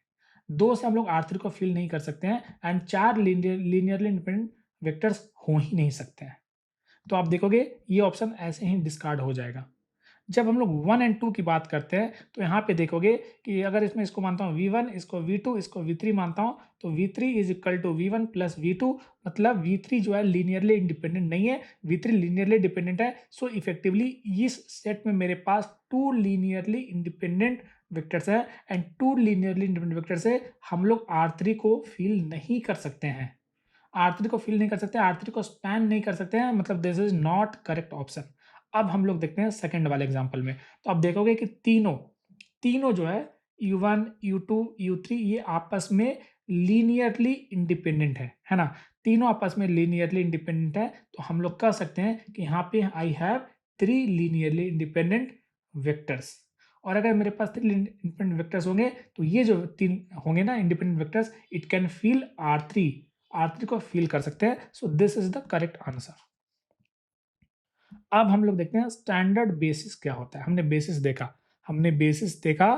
2 से हम लोग R3 को फिल नहीं कर सकते हैं एंड 4 लीनियरली इंडिपेंडेंट वेक्टर्स हो ही नहीं सकते हैं। तो आप देखोगे ये ऑप्शन ऐसे ही डिस्कार्ड हो जाएगा। जब हम लोग 1 एंड 2 की बात करते हैं, तो यहाँ पे देखोगे कि अगर इसमें इसको मानता हूँ V1, इसको V2, इसको V3 मानता हूँ, तो V3 is equal to V1 plus V2, मतलब V3 जो है लीनियरली इंडिपेंडेंट नहीं है, V3 लीनियरली डिपेंडेंट है। सो इफेक्टिवली इस सेट में मेरे पास 2 लीनियरली इंडिपेंडेंट वेक्टर्स है एंड 2 लीनियरली इंडिपेंडेंट वेक्टर से हम लोग R3 को फिल नहीं कर सकते हैं। R3 को फिल नहीं कर सकते, R3 को स्पैन नहीं कर सकते हैं, मतलब this is not correct option. अब हम लोग देखते हैं सेकंड वाले एग्जांपल में। तो आप देखोगे कि तीनों तीनों जो है U1, U2, U3 ये आपस में लीनियरली इंडिपेंडेंट है ना? तीनों आपस में लीनियरली इंडिपेंडेंट है, तो हम लोग कह सकते हैं कि यहाँ पे I have 3 linearly independent vectors. और अगर मेरे पास 3 इंडिपेंडेंट वेक्टर्स होंगे, तो ये जो 3 होंगे ना independent vectors, it can fill R3 को फिल कर सकते हैं। So this is the correct answer. अब हम लोग देखते हैं स्टैंडर्ड बेसिस क्या होता है। हमने बेसिस देखा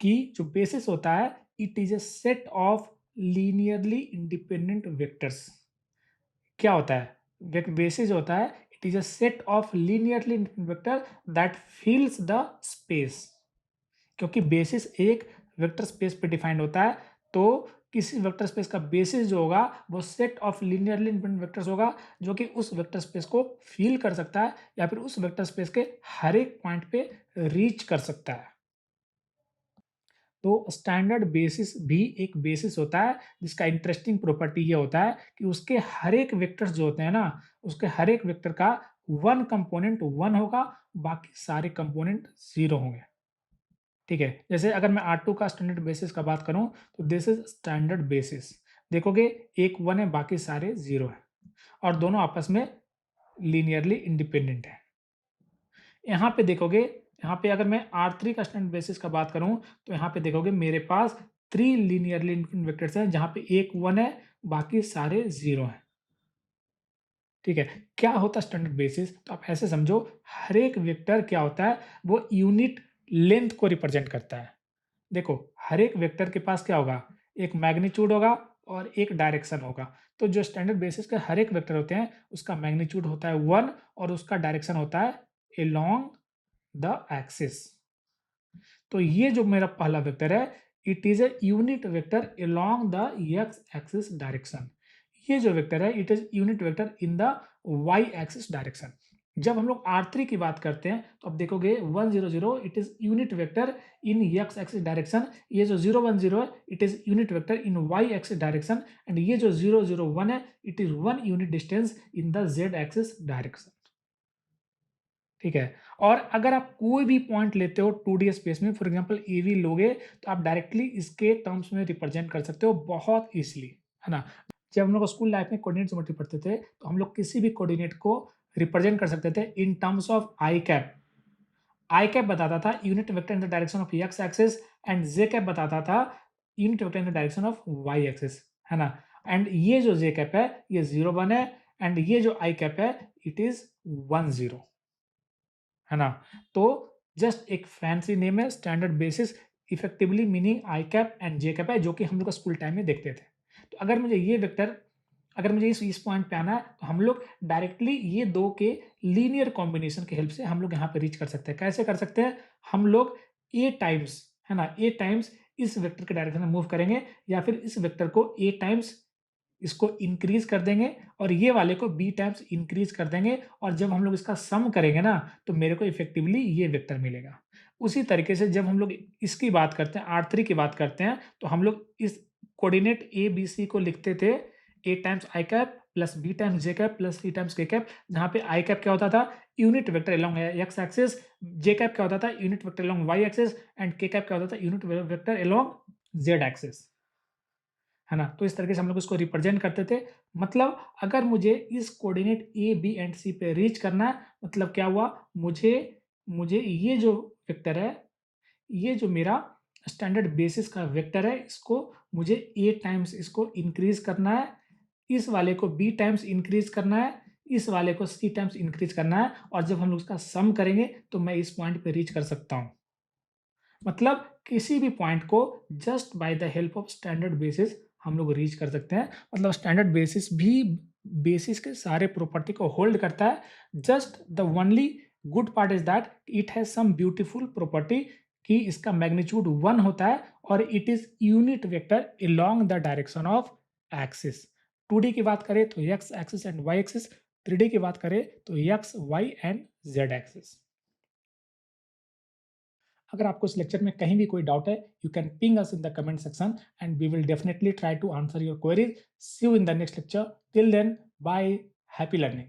कि जो बेसिस होता है it is A set of linearly independent vectors. क्या होता है बेसिस होता है it is a set of linearly independent vector that फिल्स the space. क्योंकि बेसिस एक वेक्टर स्पेस पे डिफाइंड होता है, तो किसी वेक्टर स्पेस का बेसिस जो होगा वो set of linearly independent vectors होगा जो कि उस वेक्टर स्पेस को फिल कर सकता है या फिर उस वेक्टर स्पेस के हर एक पॉइंट पे रीच कर सकता है। तो स्टैंडर्ड बेसिस भी एक बेसिस होता है जिसका इंटरेस्टिंग प्रॉपर्टी ये होता है कि उसके हर एक वेक्टर्स जो होते हैं ना, उसके हर एक वेक्टर का वन कंपोनेंट 1 होगा, बाकी सारे कंपोनेंट 0 होंगे। ठीक है, जैसे अगर मैं R2 का स्टैंडर्ड बेसिस का बात करूं तो दिस इज स्टैंडर्ड बेसिस। देखोगे एक 1 है, बाकी सारे 0 है और दोनों आपस में लीनियरली इंडिपेंडेंट है। यहाँ पे देखोगे, यहाँ पे अगर मैं R3 का स्टैंडर्ड बेसिस का बात करूं तो यहाँ पे देखोगे मेरे पास 3 लीनियरली इंडिपेंडेंट वेक्टर्स हैं जहाँ पे एक 1 है, बाकी सारे 0 हैं। ठीक है, क्या होता है स्टैंडर्ड बेसिस? तो आप ऐसे समझो, हर एक वेक्टर क्या होता है, वो यूनिट लेंथ को रिप्रेजेंट करता है। देखो, हर एक वेक्टर के पास क्या होगा, एक मैग्नीट्यूड होगा और एक डायरेक्शन होगा। तो जो स्टैंडर्ड बेसिस के हर एक वेक्टर होते हैं उसका मैग्नीट्यूड होता है 1 और उसका डायरेक्शन होता है अलोंग द एक्सिस। तो ये जो मेरा पहला वेक्टर है it is a unit vector along the x axis direction. ये जो वेक्टर है it is unit vector in the y axis direction. जब हम लोग R3 की बात करते हैं तो अब देखोगे 1 0 0 it is unit vector in x axis direction. ये जो 0 1 0 है it is unit vector in y axis direction and ये जो 0 0 1 है it is 1 unit distance in the z axis direction. ठीक है, और अगर आप कोई भी पॉइंट लेते हो 2D स्पेस में, फॉर एग्जांपल AV लोगे तो आप डायरेक्टली इसके टर्म्स में रिप्रेजेंट कर सकते हो बहुत इजीली, है ना? जब हम लोग स्कूल लाइफ में कोऑर्डिनेट ज्योमेट्री पढ़ते थे तो हम लोग किसी भी कोऑर्डिनेट को रिप्रेजेंट कर सकते थे in terms of i cap. I cap बताता था unit vector in the direction of x axis and j cap बताता था unit vector in the direction of y axis, है ना? एंड ये जो जे कैप है ये 0 1 है एंड ये जो आई कैप है इट इज 1 0, है ना। तो जस्ट एक फैंसी नेम है, standard basis, effectively meaning I cap and j cap है, जो कि हम लोग स्कूल टाइम में देखते थे। तो अगर मुझे ये वेक्टर, अगर मुझे इस पॉइंट पे आना है तो हम लोग डायरेक्टली ये दो के लीनियर कॉम्बिनेशन की हेल्प से हम लोग यहाँ पे रीच कर सकते हैं। कैसे कर सकते हैं? हम लोग ए टाइम्स, है ना, ए टाइम्स इस वेक्टर के डायरेक्शन में मूव करेंगे या फिर इस वेक्टर को ए टाइम्स इसको इंक्रीज कर देंगे और ये वाले को बी टाइम्स इंक्रीज कर देंगे और जब हम लोग इसका सम करेंगे ना तो मेरे को इफेक्टिवली ये वेक्टर मिलेगा। उसी तरीके से जब हम लोग इसकी बात करते हैं, R3 की बात करते हैं, तो हम लोग इस कोऑर्डिनेट ए बी सी को लिखते थे ए times I cap plus B times J cap plus C times के कैप, जहाँ पे आई कैप क्या होता था? Unit vector along x axis, जे कैप क्या होता था? Unit vector along Y axis and के कैप क्या होता था? Unit vector along Z axis, है ना। तो इस तरीके से हम लोग इसको रिप्रेजेंट करते थे। मतलब अगर मुझे इस कोऑर्डिनेट ए बी एंड सी पे रीच करना है, मतलब क्या हुआ, मुझे मुझे ये जो वेक्टर है, ये जो मेरा स्टैंडर्ड बेसिस का वेक्टर है, इसको मुझे ए टाइम्स इसको इंक्रीज करना है, इस वाले को बी टाइम्स इंक्रीज करना है, इस वाले को सी टाइम्स इंक्रीज करना है और जब हम लोग इसका सम करेंगे तो मैं इस पॉइंट पे रीच कर सकता हूँ। मतलब किसी भी पॉइंट को just by the help of standard basis हम लोग रीच कर सकते हैं। मतलब स्टैंडर्ड बेसिस भी बेसिस के सारे प्रॉपर्टी को होल्ड करता है। Just the only good part is that it has some beautiful property कि इसका मैग्नीट्यूड 1 होता है और it is unit vector along the direction of axis. 2D की बात करें तो x axis and Y axis, 3D की बात करें तो x Y and Z axis. अगर आपको इस लेक्चर में कहीं भी कोई डाउट है, you can ping us in the comment section and we will definitely try to answer your queries. See you in the next lecture. Till then, bye, happy learning.